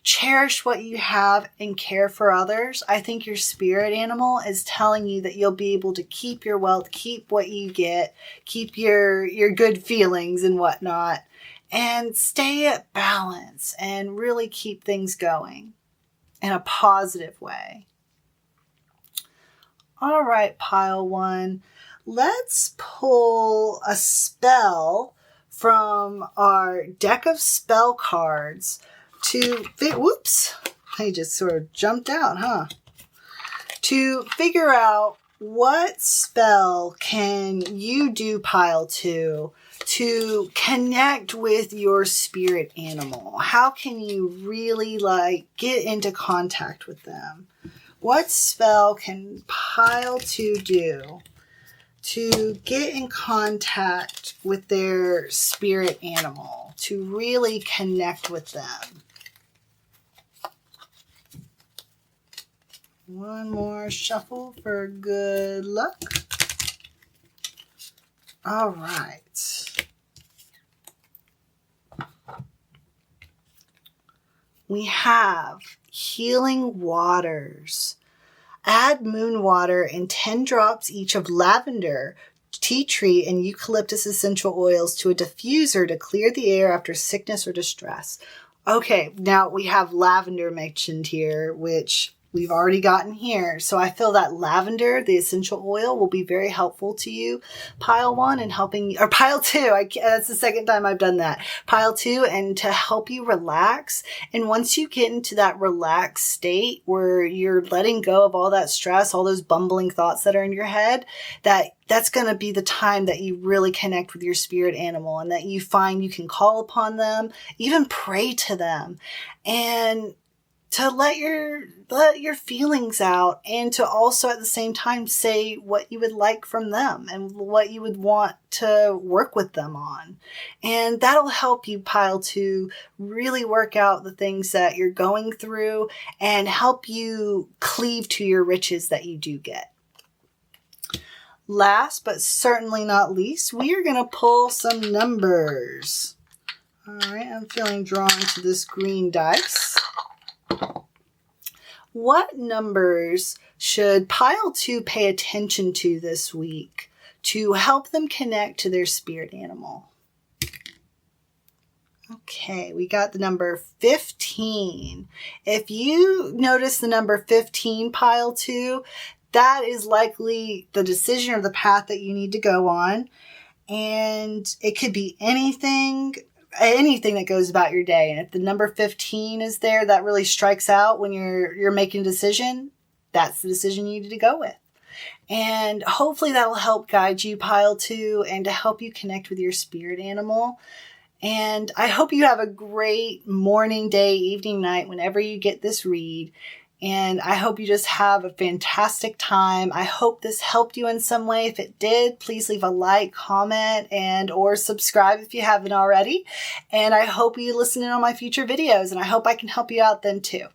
cherish what you have and care for others, I think your spirit animal is telling you that you'll be able to keep your wealth, keep what you get, keep your good feelings and whatnot, and stay at balance and really keep things going in a positive way. All right, pile 1, let's pull a spell from our deck of spell cards to whoops, I just sort of jumped out, huh? To figure out what spell can you do, pile 2, to connect with your spirit animal. How can you really get into contact with them? What spell can pile 2 do to get in contact with their spirit animal, to really connect with them? One more shuffle for good luck. All right. We have Healing Waters. Add moon water and 10 drops each of lavender, tea tree, and eucalyptus essential oils to a diffuser to clear the air after sickness or distress. Okay, now we have lavender mentioned here, which we've already gotten here. So I feel that lavender, the essential oil, will be very helpful to you, pile 1, and helping, or pile 2. That's the second time I've done that. Pile 2, and to help you relax. And once you get into that relaxed state where you're letting go of all that stress, all those bumbling thoughts that are in your head, that's going to be the time that you really connect with your spirit animal and that you find you can call upon them, even pray to them, and to let your feelings out, and to also at the same time say what you would like from them and what you would want to work with them on. And that'll help you, Pile 2, really work out the things that you're going through and help you cleave to your riches that you do get. Last but certainly not least, we are going to pull some numbers. All right, I'm feeling drawn to this green dice. What numbers should Pile 2 pay attention to this week to help them connect to their spirit animal? Okay, we got the number 15. If you notice the number 15, Pile 2, that is likely the decision or the path that you need to go on. And it could be anything that goes about your day. And if the number 15 is there, that really strikes out when you're making a decision. That's the decision you need to go with. And hopefully that will help guide you, Pile 2, and to help you connect with your spirit animal. And I hope you have a great morning, day, evening, night, whenever you get this read. And I hope you just have a fantastic time. I hope this helped you in some way. If it did, please leave a like, comment, and or subscribe if you haven't already. And I hope you listen in on my future videos, and I hope I can help you out then too.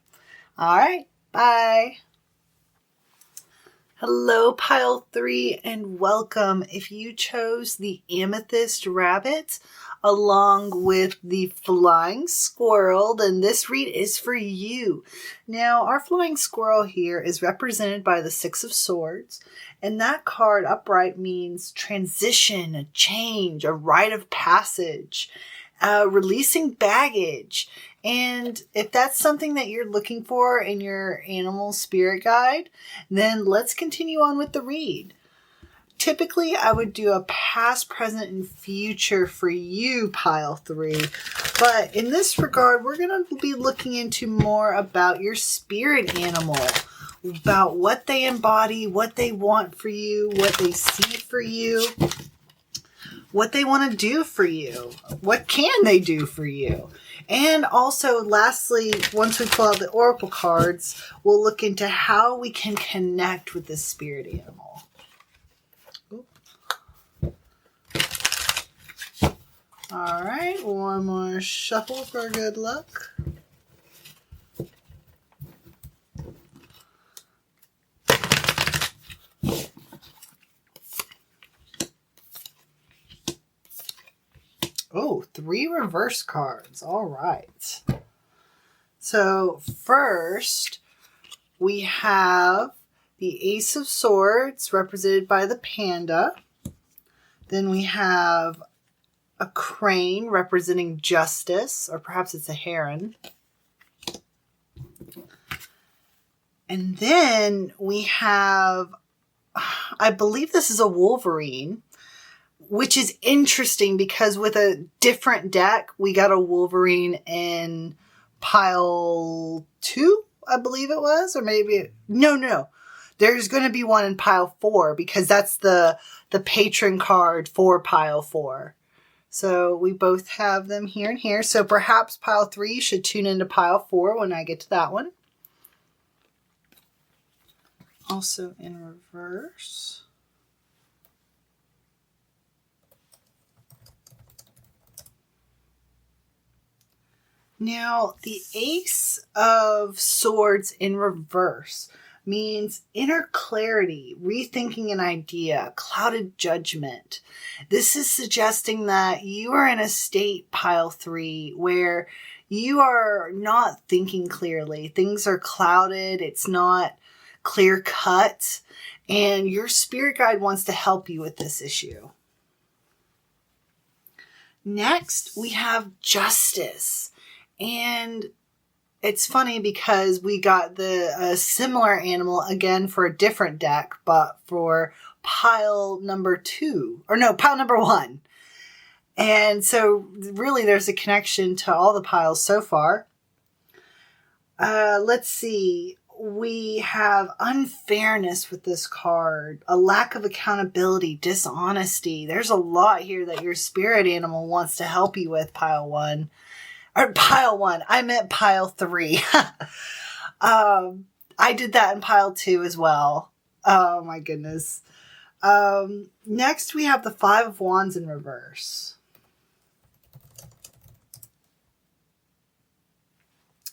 All right, bye. Hello, Pile 3, and welcome. If you chose the Amethyst Rabbit along with the Flying Squirrel, then this read is for you. Now, our Flying Squirrel here is represented by the Six of Swords, and that card upright means transition, a change, a rite of passage, releasing baggage. And if that's something that you're looking for in your animal spirit guide, then let's continue on with the read. Typically, I would do a past, present, and future for you, Pile 3. But in this regard, we're going to be looking into more about your spirit animal, about what they embody, what they want for you, what they see for you, what they want to do for you, what can they do for you. And also, lastly, once we pull out the oracle cards, we'll look into how we can connect with this spirit animal. All right, one more shuffle for good luck. Oh, 3 reverse cards. All right. So first, we have the Ace of Swords represented by the panda. Then we have a crane representing justice, or perhaps it's a heron. And then we have, I believe this is a Wolverine, which is interesting because with a different deck, we got a Wolverine in Pile 2, I believe it was, or maybe, no. There's going to be one in Pile 4 because that's the patron card for Pile 4. So we both have them here and here. So perhaps Pile 3 should tune into Pile 4 when I get to that one. Also in reverse. Now, the Ace of Swords in reverse means inner clarity, rethinking an idea, clouded judgment. This is suggesting that you are in a state, Pile 3, where you are not thinking clearly. Things are clouded. It's not clear cut. And your spirit guide wants to help you with this issue. Next, we have Justice. And it's funny because we got a similar animal again for a different deck, but for pile number 1. And so really there's a connection to all the piles so far. Let's see. We have unfairness with this card, a lack of accountability, dishonesty. There's a lot here that your spirit animal wants to help you with, Pile 1. Or Pile 1. I meant Pile 3. I did that in pile 2 as well. Oh my goodness. Next we have the 5 of Wands in reverse.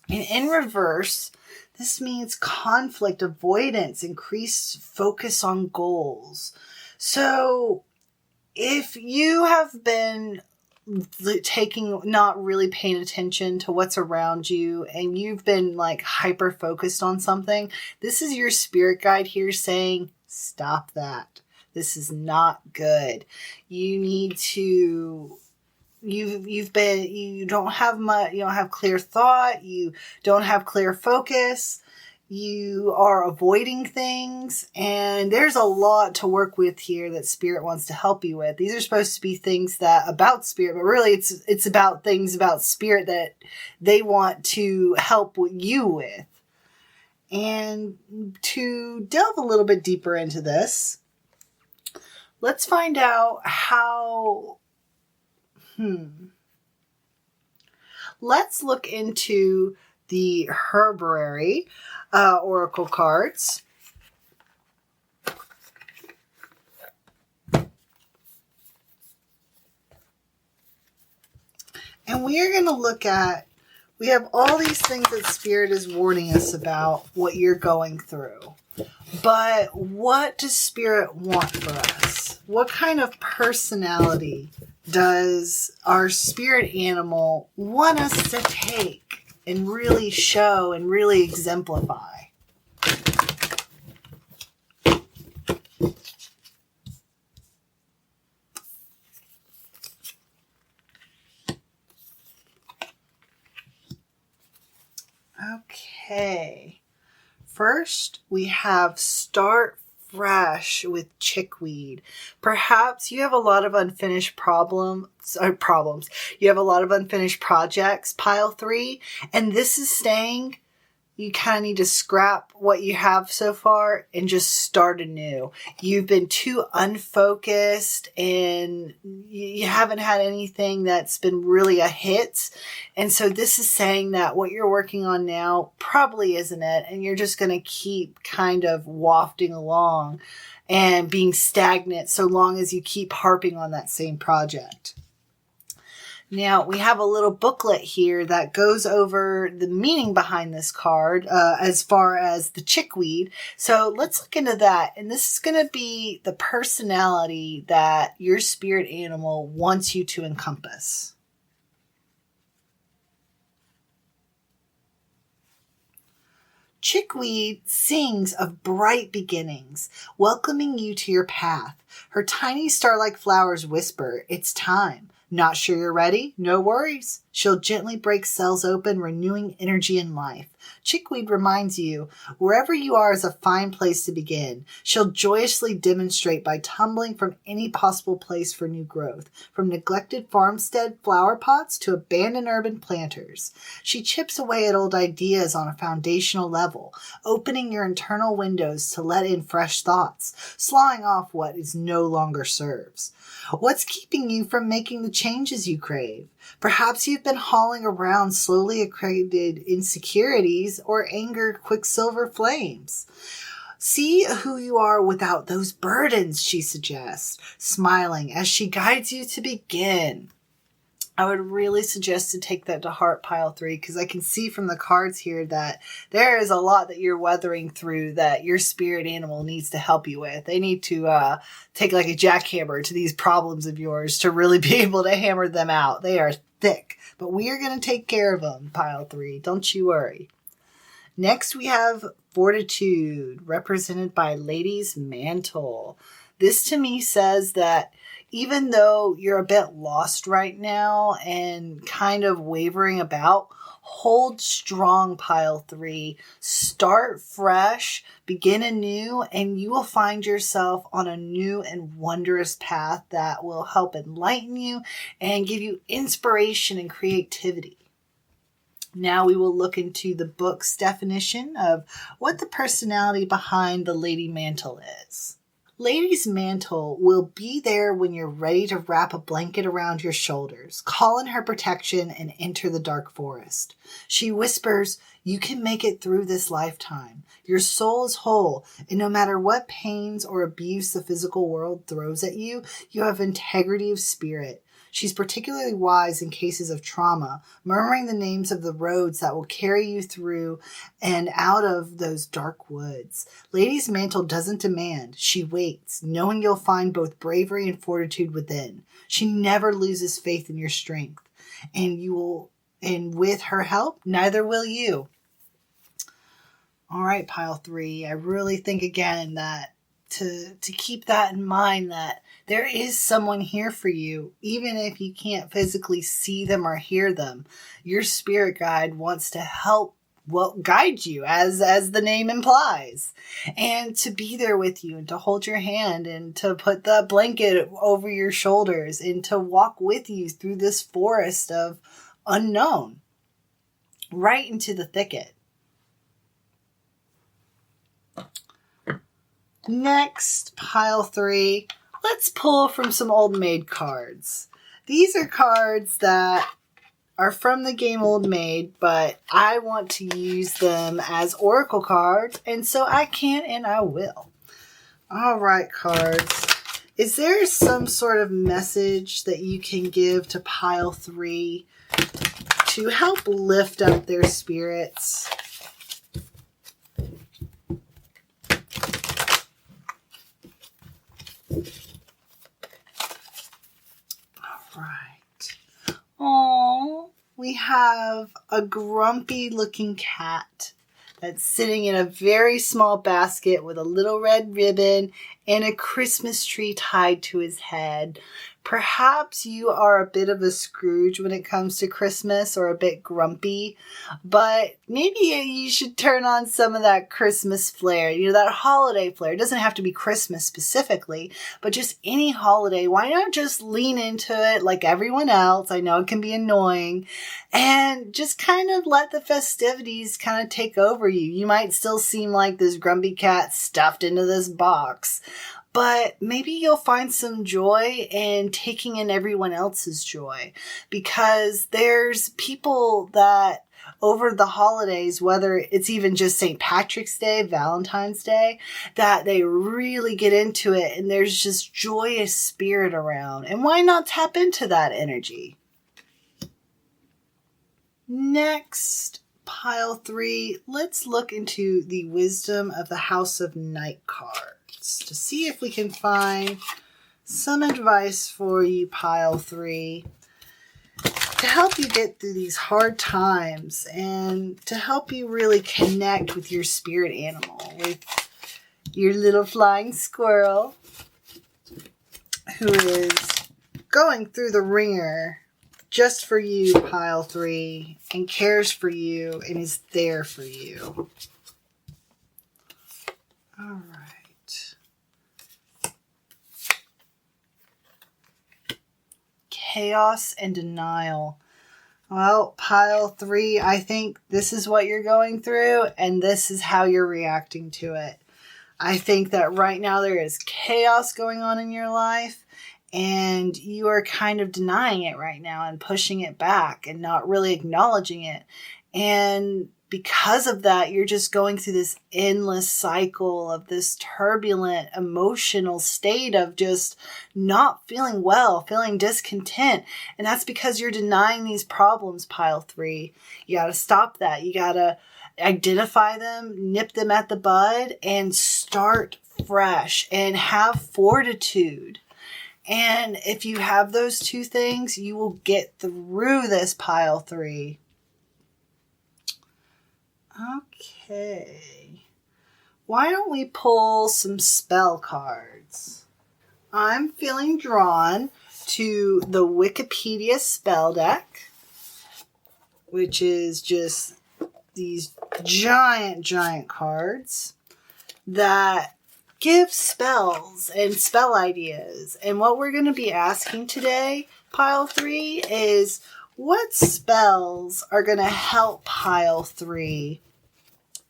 And in reverse, this means conflict, avoidance, increased focus on goals. So if you have been not really paying attention to what's around you and you've been like hyper focused on something, this is your spirit guide here saying, stop that. This is not good. You need to, you don't have much, you don't have clear thought. You don't have clear focus. You are avoiding things, and there's a lot to work with here that Spirit wants to help you with. These are supposed to be things that about Spirit, but really it's about things about Spirit that they want to help you with. And to delve a little bit deeper into this, let's find out how, let's look into the Herbarary Oracle cards. And we are going to look at, we have all these things that Spirit is warning us about what you're going through. But what does Spirit want for us? What kind of personality does our spirit animal want us to take and really show and really exemplify? Okay. First, we have start fresh with chickweed. Perhaps you have a lot of unfinished problems. You have a lot of unfinished projects, pile 3, and this is saying you kind of need to scrap what you have so far and just start anew. You've been too unfocused and you haven't had anything that's been really a hit. And so this is saying that what you're working on now probably isn't it. And you're just going to keep kind of wafting along and being stagnant so long as you keep harping on that same project. Now, we have a little booklet here that goes over the meaning behind this card as far as the chickweed. So let's look into that. And this is going to be the personality that your spirit animal wants you to encompass. Chickweed sings of bright beginnings, welcoming you to your path. Her tiny star-like flowers whisper, "It's time." Not sure you're ready? No worries. She'll gently break cells open, renewing energy and life. Chickweed reminds you, wherever you are is a fine place to begin. She'll joyously demonstrate by tumbling from any possible place for new growth, from neglected farmstead flower pots to abandoned urban planters. She chips away at old ideas on a foundational level, opening your internal windows to let in fresh thoughts, sawing off what is no longer serves. What's keeping you from making the changes you crave? Perhaps you've been hauling around slowly accreted insecurities or anger quicksilver flames. See who you are without those burdens, she suggests, smiling as she guides you to begin. I would really suggest to take that to heart, pile 3, because I can see from the cards here that there is a lot that you're weathering through that your spirit animal needs to help you with. They need to take like a jackhammer to these problems of yours to really be able to hammer them out. They are thick, but we are going to take care of them, pile 3. Don't you worry. Next, we have Fortitude, represented by Lady's Mantle. This to me says that even though you're a bit lost right now and kind of wavering about, hold strong, pile 3. Start fresh, begin anew, and you will find yourself on a new and wondrous path that will help enlighten you and give you inspiration and creativity. Now we will look into the book's definition of what the personality behind the Lady Mantle is. Lady's Mantle will be there when you're ready to wrap a blanket around your shoulders, call in her protection, and enter the dark forest. She whispers, "You can make it through this lifetime. Your soul is whole, and no matter what pains or abuse the physical world throws at you, you have integrity of spirit." She's particularly wise in cases of trauma, murmuring the names of the roads that will carry you through and out of those dark woods. Lady's Mantle doesn't demand. She waits, knowing you'll find both bravery and fortitude within. She never loses faith in your strength, and with her help, neither will you. All right, pile 3. I really think again that to keep that in mind, that there is someone here for you, even if you can't physically see them or hear them. Your spirit guide wants to help guide you, as the name implies, and to be there with you, and to hold your hand, and to put the blanket over your shoulders, and to walk with you through this forest of unknown, right into the thicket. Next, pile 3, let's pull from some Old Maid cards. These are cards that are from the game Old Maid, but I want to use them as oracle cards, and so I can and I will. All right, cards. Is there some sort of message that you can give to pile 3 to help lift up their spirits? Right. Oh, we have a grumpy looking cat that's sitting in a very small basket with a little red ribbon and a Christmas tree tied to his head. Perhaps you are a bit of a Scrooge when it comes to Christmas, or a bit grumpy, but maybe you should turn on some of that Christmas flair, that holiday flair. It doesn't have to be Christmas specifically, but just any holiday. Why not just lean into it like everyone else? I know it can be annoying, and just kind of let the festivities kind of take over you. You might still seem like this grumpy cat stuffed into this box, but maybe you'll find some joy in taking in everyone else's joy, because there's people that over the holidays, whether it's even just St. Patrick's Day, Valentine's Day, that they really get into it, and there's just joyous spirit around. And why not tap into that energy? Next, pile 3, let's look into the Wisdom of the House of Night card to see if we can find some advice for you, pile 3, to help you get through these hard times, and to help you really connect with your spirit animal, with your little flying squirrel who is going through the ringer just for you, pile 3, and cares for you and is there for you. All right. Chaos and denial. Well, pile 3, I think this is what you're going through, and this is how you're reacting to it. I think that right now there is chaos going on in your life, and you are kind of denying it right now and pushing it back and not really acknowledging it. And because of that, you're just going through this endless cycle of this turbulent emotional state of just not feeling well, feeling discontent. And that's because you're denying these problems, pile 3. You got to stop that. You got to identify them, nip them at the bud, and start fresh and have fortitude. And if you have those two things, you will get through this, pile 3. Okay. Why don't we pull some spell cards? I'm feeling drawn to the Wikipedia spell deck, which is just these giant cards that give spells and spell ideas. And what we're going to be asking today, pile 3, is what spells are going to help pile 3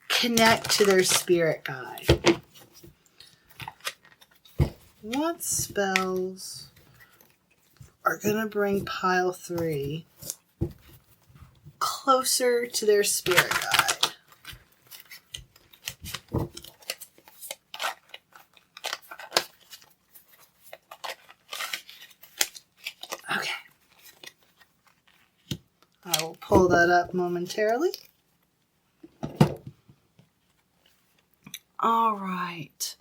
connect to their spirit guide? What spells are going to bring pile 3 closer to their spirit guide? Okay. I will pull that up momentarily. All right.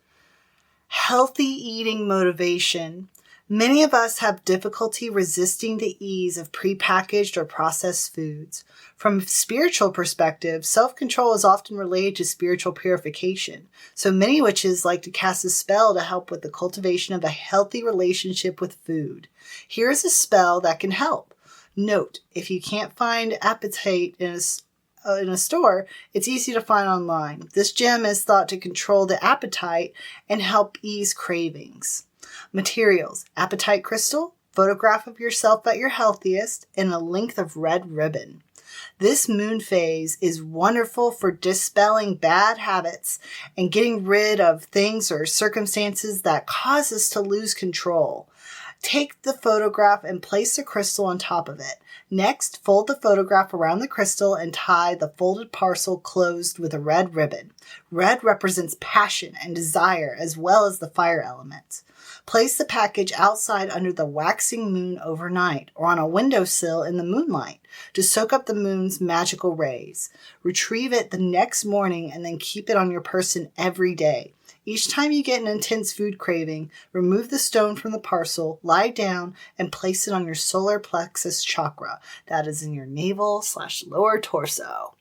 Healthy eating motivation. Many of us have difficulty resisting the ease of prepackaged or processed foods. From a spiritual perspective, self-control is often related to spiritual purification. So many witches like to cast a spell to help with the cultivation of a healthy relationship with food. Here is a spell that can help. Note, if you can't find appetite in a store, it's easy to find online. This gem is thought to control the appetite and help ease cravings. Materials: appetite crystal, photograph of yourself at your healthiest, and a length of red ribbon. This moon phase is wonderful for dispelling bad habits and getting rid of things or circumstances that cause us to lose control. Take the photograph and place the crystal on top of it. Next, fold the photograph around the crystal and tie the folded parcel closed with a red ribbon. Red represents passion and desire as well as the fire element. Place the package outside under the waxing moon overnight or on a windowsill in the moonlight to soak up the moon's magical rays. Retrieve it the next morning and then keep it on your person every day. Each time you get an intense food craving, remove the stone from the parcel, lie down, and place it on your solar plexus chakra. That is in your navel/lower torso.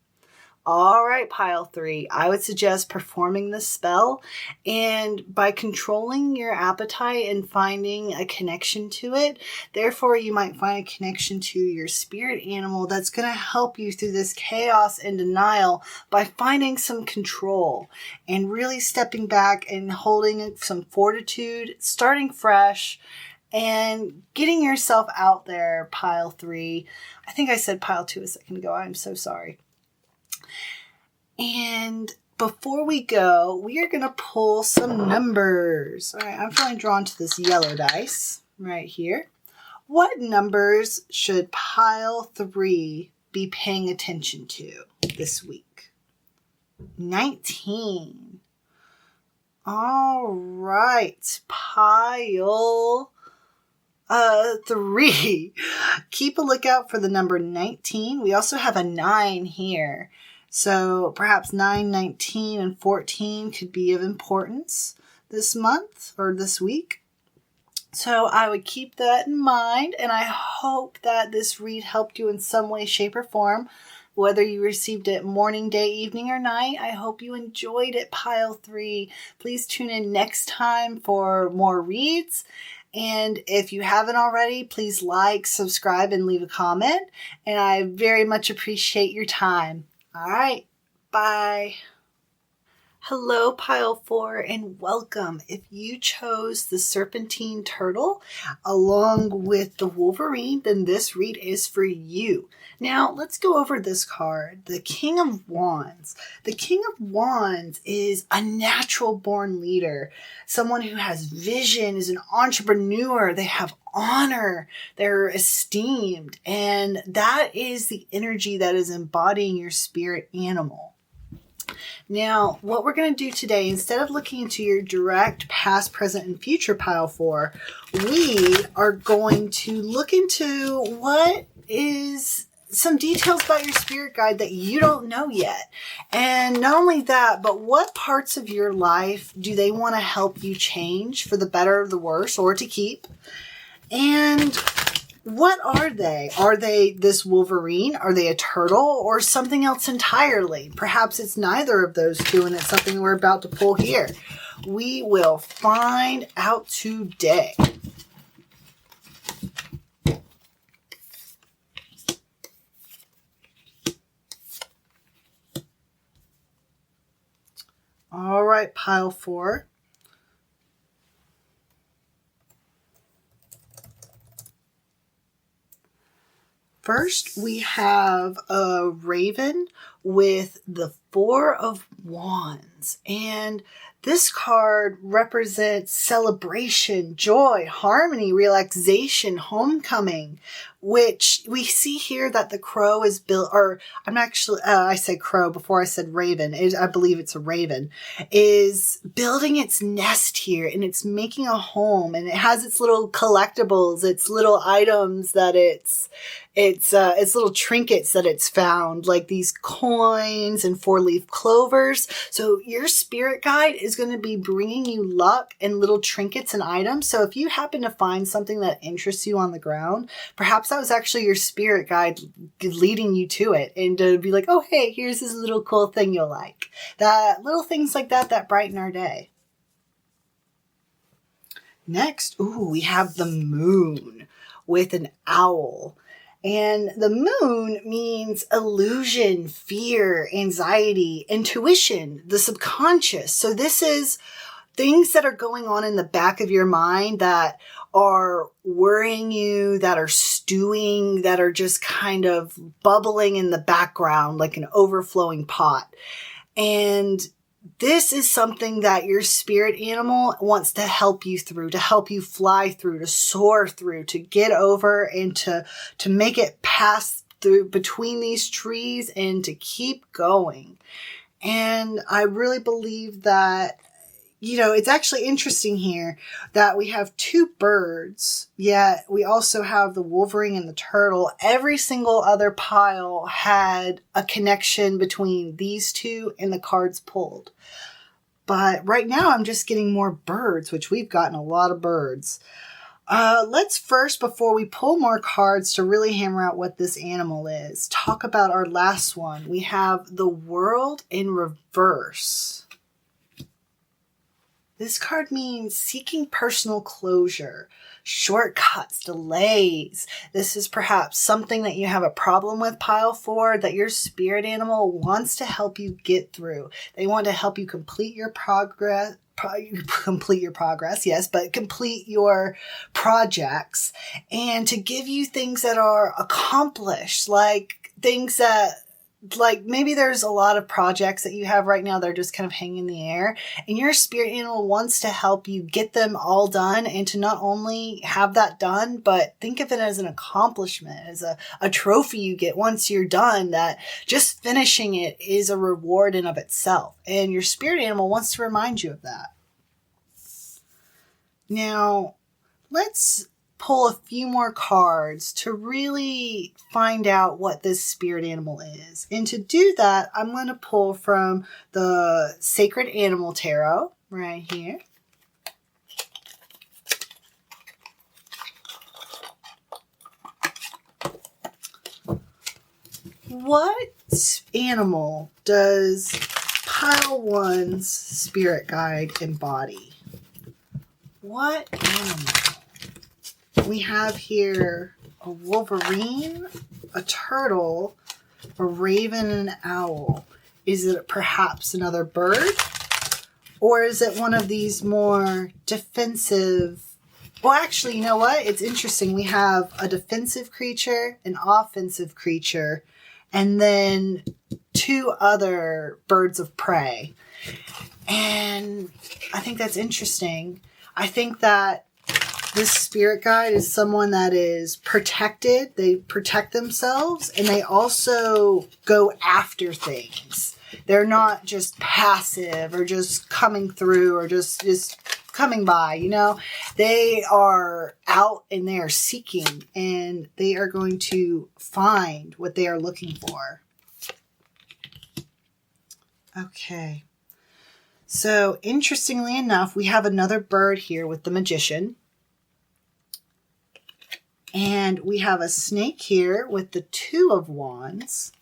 All right, pile 3. I would suggest performing this spell, and by controlling your appetite and finding a connection to it, therefore you might find a connection to your spirit animal that's going to help you through this chaos and denial by finding some control and really stepping back and holding some fortitude, starting fresh, and getting yourself out there, pile 3. I think I said pile 2 a second ago. I'm so sorry. And before we go, we are going to pull some numbers. All right, I'm feeling drawn to this yellow dice right here. What numbers should pile 3 be paying attention to this week? 19. All right, pile 3. Keep a lookout for the number 19. We also have a 9 here. So perhaps 9, 19, and 14 could be of importance this month or this week. So I would keep that in mind, and I hope that this read helped you in some way, shape, or form. Whether you received it morning, day, evening, or night, I hope you enjoyed it, pile 3. Please tune in next time for more reads. And if you haven't already, please like, subscribe, and leave a comment. And I very much appreciate your time. All right, bye. Hello, pile 4, and welcome. If you chose the Serpentine Turtle along with the Wolverine, then this read is for you. Now, let's go over this card, the King of Wands. The King of Wands is a natural-born leader, someone who has vision, is an entrepreneur. They have honor, they're esteemed, and that is the energy that is embodying your spirit animal. Now, what we're going to do today, instead of looking into your direct past, present, and future pile 4, we are going to look into what is some details about your spirit guide that you don't know yet. And not only that, but what parts of your life do they want to help you change for the better or the worse, or to keep? And what are they? Are they this Wolverine? Are they a turtle? Or something else entirely? Perhaps it's neither of those two, and it's something we're about to pull here. We will find out today. All right, pile 4. First, we have a raven with the Four of Wands. And this card represents celebration, joy, harmony, relaxation, homecoming, which we see here that the crow is built, or I'm actually, I said crow before I said raven. I believe it's a raven, is building its nest here, and it's making a home, and it has its little collectibles, its little items that it's little trinkets that it's found, like these coins and 4-leaf clovers. So your spirit guide is going to be bringing you luck and little trinkets and items. So if you happen to find something that interests you on the ground, perhaps that was actually your spirit guide leading you to it, and to be like, oh, hey, here's this little cool thing you'll like. That little things like that brighten our day. Next, we have the moon with an owl. And the moon means illusion, fear, anxiety, intuition, the subconscious. So this is things that are going on in the back of your mind that are worrying you, that are stewing, that are just kind of bubbling in the background like an overflowing pot. And this is something that your spirit animal wants to help you through, to help you fly through, to soar through, to get over, and to make it pass through between these trees and to keep going. And I really believe that, it's actually interesting here that we have two birds, yet we also have the wolverine and the turtle. Every single other pile had a connection between these two and the cards pulled. But right now I'm just getting more birds, which we've gotten a lot of birds. Let's first, before we pull more cards to really hammer out what this animal is, talk about our last one. We have the World in reverse. This card means seeking personal closure, shortcuts, delays. This is perhaps something that you have a problem with, pile 4, that your spirit animal wants to help you get through. They want to help you complete your progress. Yes, but complete your projects, and to give you things that are accomplished, like things that, like maybe there's a lot of projects that you have right now that are just kind of hanging in the air, and your spirit animal wants to help you get them all done, and to not only have that done, but think of it as an accomplishment, as a trophy you get once you're done, that just finishing it is a reward in of itself. And your spirit animal wants to remind you of that. Now, let's pull a few more cards to really find out what this spirit animal is. And to do that, I'm going to pull from the Sacred Animal Tarot right here. What animal does pile 1's spirit guide embody? What animal? We have here a wolverine, a turtle, a raven, and an owl. Is it perhaps another bird? Or is it one of these more defensive? Well, actually, you know what? It's interesting. We have a defensive creature, an offensive creature, and then 2 other birds of prey. And I think that's interesting. I think that this spirit guide is someone that is protected. They protect themselves, and they also go after things. They're not just passive or just coming through or just coming by, They are out and they are seeking, and they are going to find what they are looking for. Okay. So, interestingly enough, we have another bird here with the Magician. And we have a snake here with the 2 of Wands.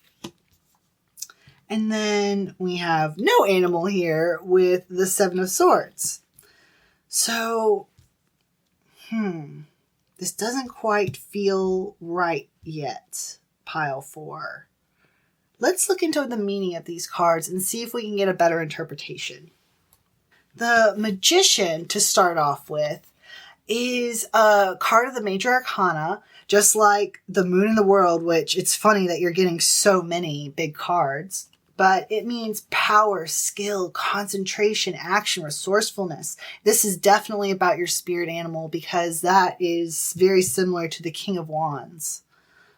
And then we have no animal here with the 7 of Swords. So, this doesn't quite feel right yet, pile 4. Let's look into the meaning of these cards and see if we can get a better interpretation. The Magician, to start off with, is a card of the Major Arcana, just like the Moon and the World, which it's funny that you're getting so many big cards. but it means power, skill, concentration, action, resourcefulness. This is definitely about your spirit animal because that is very similar to the King of Wands.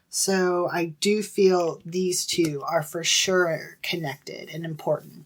So I do feel these two are for sure connected and important.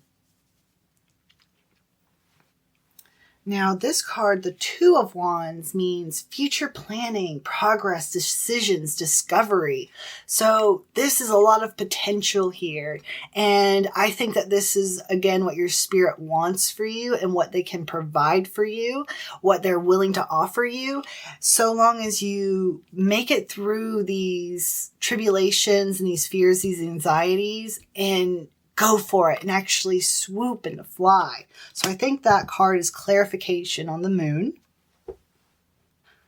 Now, this card, the Two of Wands, means future planning, progress, decisions, discovery. So this is a lot of potential here. And I think that this is, again, what your spirit wants for you and what they can provide for you, what they're willing to offer you, so long as you make it through these tribulations and these fears, these anxieties, and go for it and actually swoop and fly. So I think that card is clarification on the moon.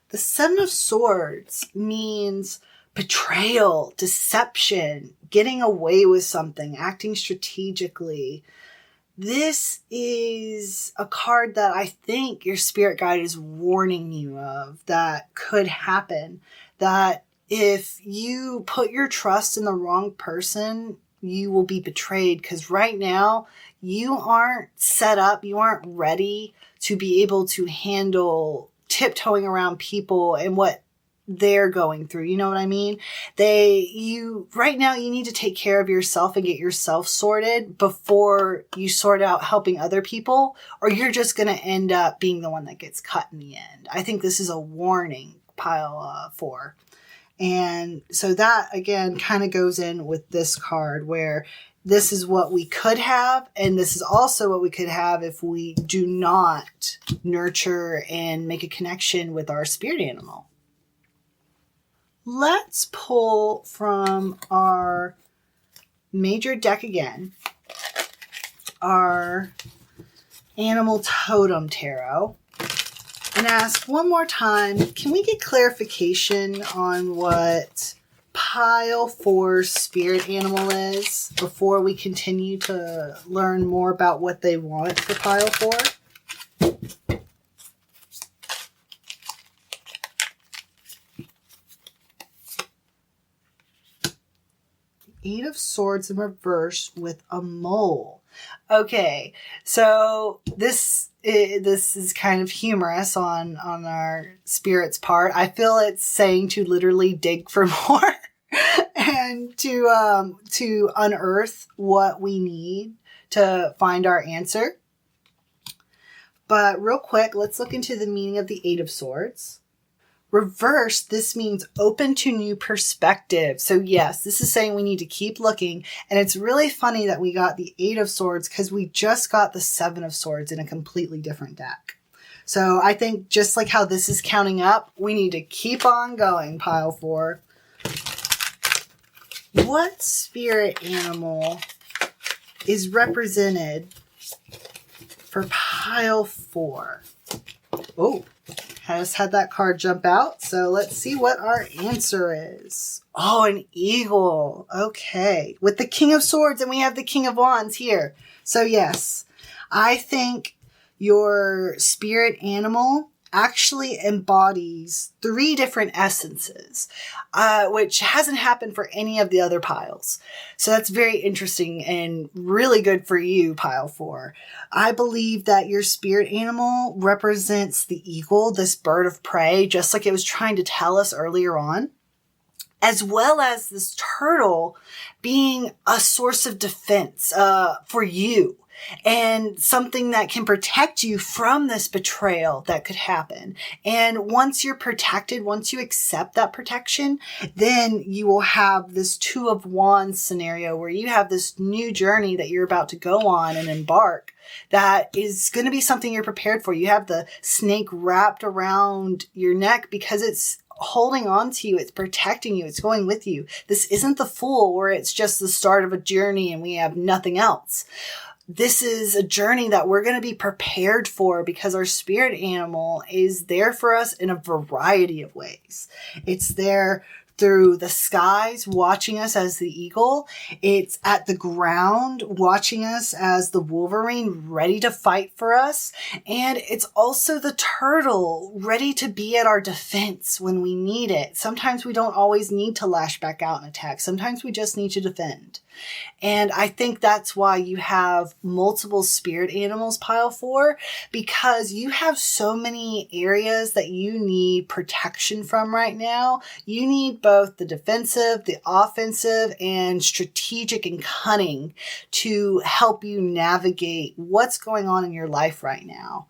The Seven of Swords means betrayal, deception, getting away with something, acting strategically. This is a card that I think your spirit guide is warning you of that could happen. That if you put your trust in the wrong person, you will be betrayed, because right now you aren't set up, you aren't ready to be able to handle tiptoeing around people and what they're going through. You know what I mean? Right now you need to take care of yourself and get yourself sorted before you sort out helping other people, or you're just going to end up being the one that gets cut in the end. I think this is a warning, pile 4. And so that, again, kind of goes in with this card where this is what we could have. And this is also what we could have if we do not nurture and make a connection with our spirit animal. Let's pull from our major deck again, our Animal Totem Tarot. And ask one more time, can we get clarification on what pile 4 spirit animal is before we continue to learn more about what they want for pile 4? Eight of Swords in reverse with a mole. Okay, so this is kind of humorous on our spirit's part. I feel it's saying to literally dig for more and to unearth what we need to find our answer. But real quick, let's look into the meaning of the Eight of Swords. Reverse, this means open to new perspective. So yes, this is saying we need to keep looking. And it's really funny that we got the Eight of Swords because we just got the Seven of Swords in a completely different deck. So I think just like how this is counting up, we need to keep on going, pile 4. What spirit animal is represented for pile 4? Oh, I just had that card jump out. So let's see what our answer is. Oh, an eagle. Okay. With the King of Swords, and we have the King of Wands here. So yes, I think your spirit animal actually embodies 3 different essences, which hasn't happened for any of the other piles. So that's very interesting and really good for you, pile 4. I believe that your spirit animal represents the eagle, this bird of prey, just like it was trying to tell us earlier on, as well as this turtle being a source of defense for you. And something that can protect you from this betrayal that could happen. And once you're protected, once you accept that protection, then you will have this Two of Wands scenario where you have this new journey that you're about to go on and embark that is going to be something you're prepared for. You have the snake wrapped around your neck because it's holding on to you. It's protecting you. It's going with you. This isn't the Fool where it's just the start of a journey and we have nothing else. This is a journey that we're going to be prepared for because our spirit animal is there for us in a variety of ways. It's there through the skies, watching us as the eagle. It's at the ground, watching us as the Wolverine, ready to fight for us. And it's also the turtle, ready to be at our defense when we need it. Sometimes we don't always need to lash back out and attack. Sometimes we just need to defend. And I think that's why you have multiple spirit animals, pile 4, because you have so many areas that you need protection from right now. You need both the defensive, the offensive, and strategic and cunning to help you navigate what's going on in your life right now.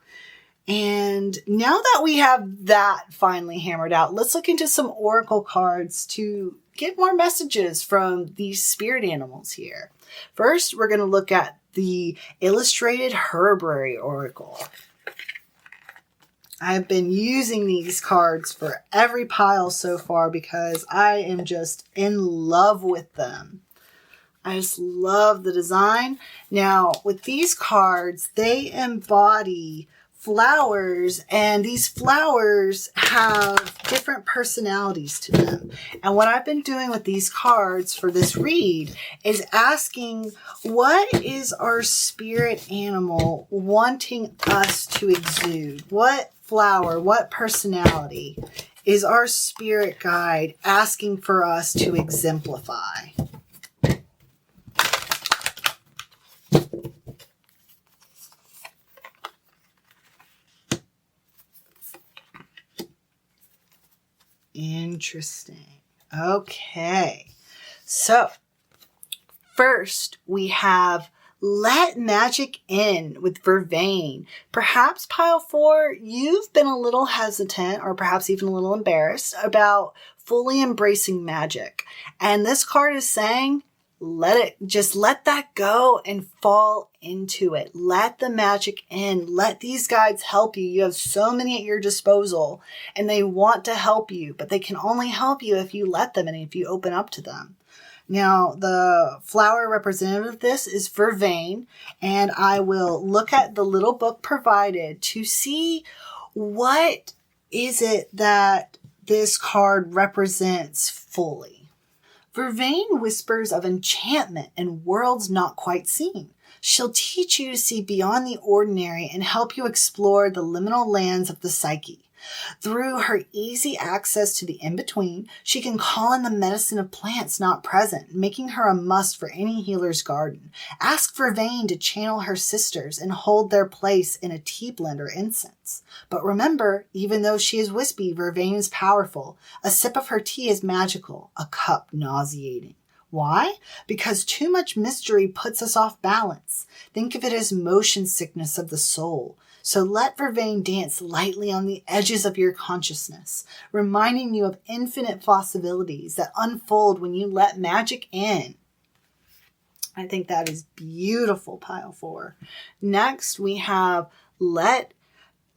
And now that we have that finally hammered out, let's look into some oracle cards to get more messages from these spirit animals here. First, we're going to look at the Illustrated Herbrary Oracle. I've been using these cards for every pile so far because I am just in love with them. I just love the design. Now, with these cards, they embody flowers, and these flowers have different personalities to them. And what I've been doing with these cards for this read is asking, what is our spirit animal wanting us to exude? What flower, what personality is our spirit guide asking for us to exemplify? Interesting. Okay. So, first we have Let Magic In with Vervain. Perhaps pile 4, you've been a little hesitant or perhaps even a little embarrassed about fully embracing magic. And this card is saying, let that go and fall into it. Let the magic in. Let these guides help you. You have so many at your disposal and they want to help you, but they can only help you if you let them and if you open up to them. Now, the flower representative of this is Vervain, and I will look at the little book provided to see what is it that this card represents fully. Vervain whispers of enchantment and worlds not quite seen. She'll teach you to see beyond the ordinary and help you explore the liminal lands of the psyche. Through her easy access to the in-between, she can call in the medicine of plants not present, making her a must for any healer's garden. Ask Vervain to channel her sisters and hold their place in a tea blend or incense. But remember, even though she is wispy, Vervain is powerful. A sip of her tea is magical, a cup nauseating. Why? Because too much mystery puts us off balance. Think of it as motion sickness of the soul. So let Vervain dance lightly on the edges of your consciousness, reminding you of infinite possibilities that unfold when you let magic in. I think that is beautiful, pile 4. Next, we have Light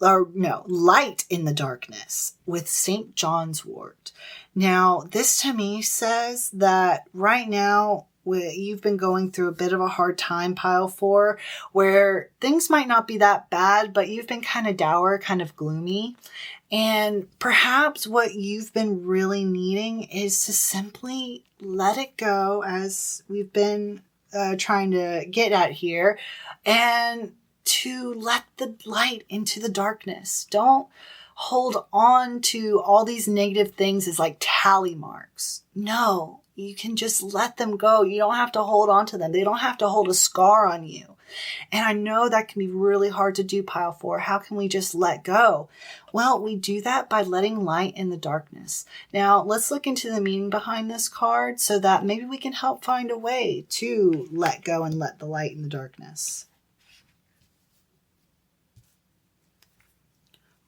in the Darkness with St. John's wort. Now, this to me says that right now, you've been going through a bit of a hard time, pile 4, where things might not be that bad, but you've been kind of dour, kind of gloomy. And perhaps what you've been really needing is to simply let it go, as we've been trying to get at here, and to let the light into the darkness. Don't hold on to all these negative things as like tally marks. No. You can just let them go. You don't have to hold on to them. They don't have to hold a scar on you. And I know that can be really hard to do, pile 4. How can we just let go? Well, we do that by letting light in the darkness. Now, let's look into the meaning behind this card so that maybe we can help find a way to let go and let the light in the darkness.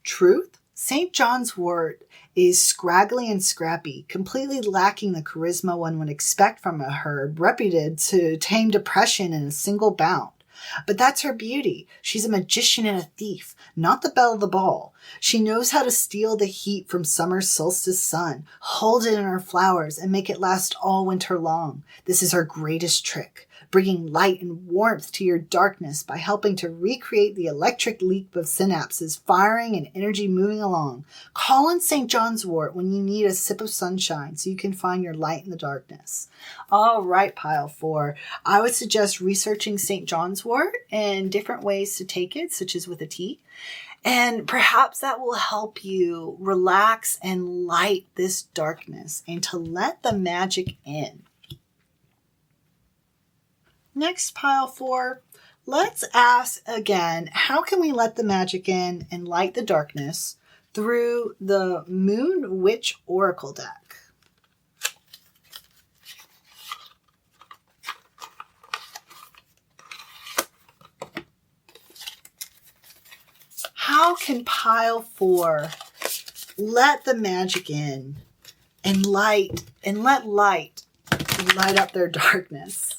Truth? St. John's wort is scraggly and scrappy, completely lacking the charisma one would expect from a herb reputed to tame depression in a single bound. But that's her beauty. She's a magician and a thief, not the belle of the ball. She knows how to steal the heat from summer's solstice sun, hold it in her flowers, and make it last all winter long. This is her greatest trick, bringing light and warmth to your darkness by helping to recreate the electric leap of synapses firing and energy moving along. Call in St. John's wort when you need a sip of sunshine so you can find your light in the darkness. All right, pile 4. I would suggest researching St. John's wort and different ways to take it, such as with a tea. And perhaps that will help you relax and light this darkness and to let the magic in. Next, pile 4. Let's ask again, how can we let the magic in and light the darkness through the Moon Witch Oracle deck? How can pile 4 let the magic in and let light up their darkness?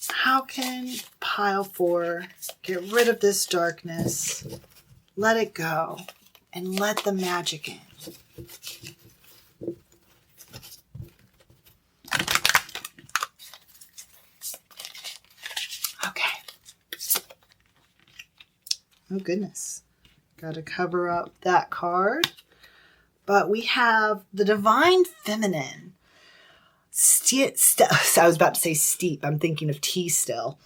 How can pile 4 get rid of this darkness, let it go, and let the magic in? Okay. Oh goodness. Got to cover up that card. But we have the Divine Feminine. I was about to say steep. I'm thinking of tea still.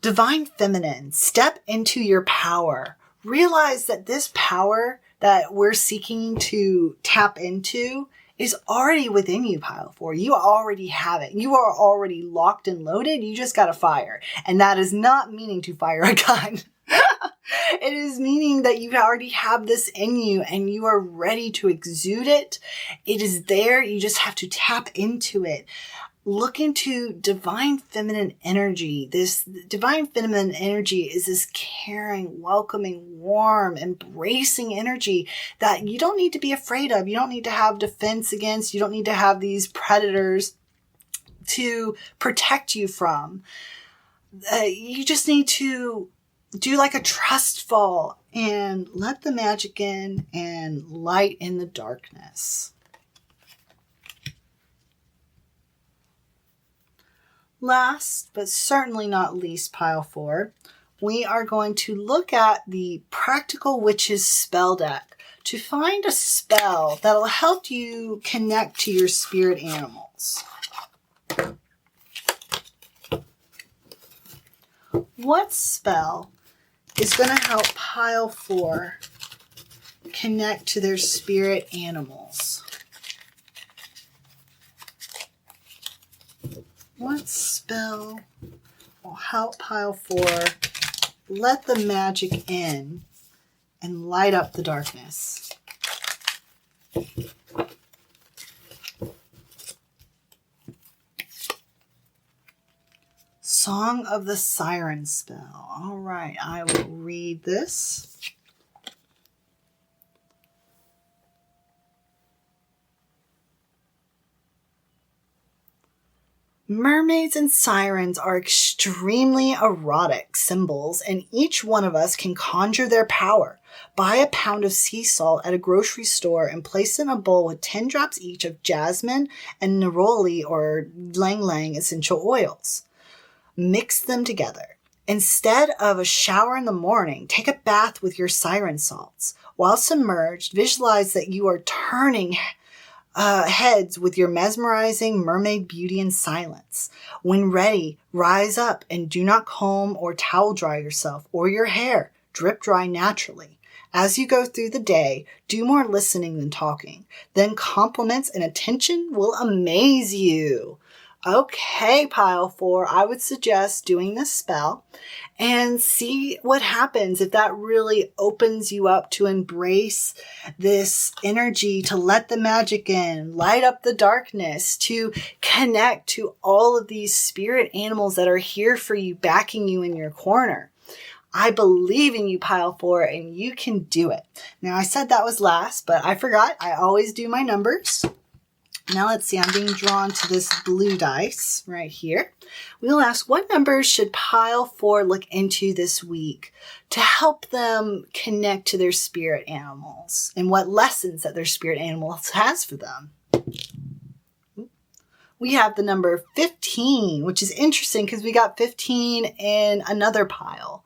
Divine Feminine, step into your power. Realize that this power that we're seeking to tap into is already within you, pile 4. You already have it. You are already locked and loaded. You just got to fire. And that is not meaning to fire a gun. It is meaning that you already have this in you and you are ready to exude it. It is there. You just have to tap into it. Look into divine feminine energy. This divine feminine energy is this caring, welcoming, warm, embracing energy that you don't need to be afraid of. You don't need to have defense against. You don't need to have these predators to protect you from. You just need to do like a trust fall and let the magic in and light in the darkness. Last, but certainly not least, pile 4, we are going to look at the Practical Witches spell deck to find a spell that'll help you connect to your spirit animals. What spell is going to help pile 4 connect to their spirit animals? What spell will help pile 4 let the magic in and light up the darkness? Song of the Siren spell. All right, I will read this. Mermaids and sirens are extremely erotic symbols, and each one of us can conjure their power. Buy a pound of sea salt at a grocery store and place in a bowl with 10 drops each of jasmine and neroli or ylang ylang essential oils. Mix them together. Instead of a shower in the morning, take a bath with your siren salts. While submerged, visualize that you are turning heads with your mesmerizing mermaid beauty and silence. When ready, rise up and do not comb or towel dry yourself or your hair. Drip dry naturally. As you go through the day, do more listening than talking. Then compliments and attention will amaze you. Okay, pile 4, I would suggest doing this spell and see what happens if that really opens you up to embrace this energy, to let the magic in, light up the darkness, to connect to all of these spirit animals that are here for you, backing you in your corner. I believe in you, pile 4, and you can do it. Now, I said that was last, but I forgot. I always do my numbers. Now let's see, I'm being drawn to this blue dice right here. We'll ask, what numbers should pile 4 look into this week to help them connect to their spirit animals, and what lessons that their spirit animals has for them? We have the number 15, which is interesting because we got 15 in another pile.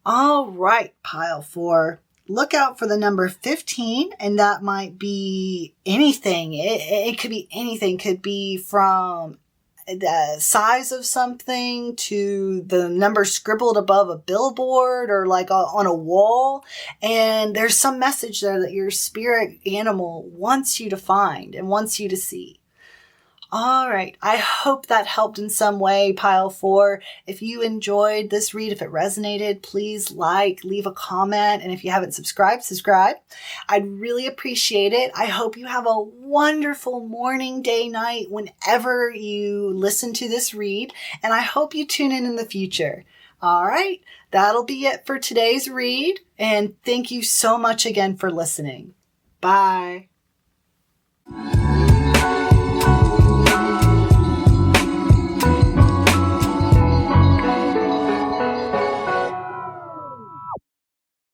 All right, pile 4. Look out for the number 15, and that might be anything. It could be anything. It could be from the size of something to the number scribbled above a billboard or like on a wall. And there's some message there that your spirit animal wants you to find and wants you to see. All right. I hope that helped in some way, Pile 4. If you enjoyed this read, if it resonated, please leave a comment. And if you haven't subscribed, subscribe. I'd really appreciate it. I hope you have a wonderful morning, day, night, whenever you listen to this read. And I hope you tune in the future. All right. That'll be it for today's read. And thank you so much again for listening. Bye.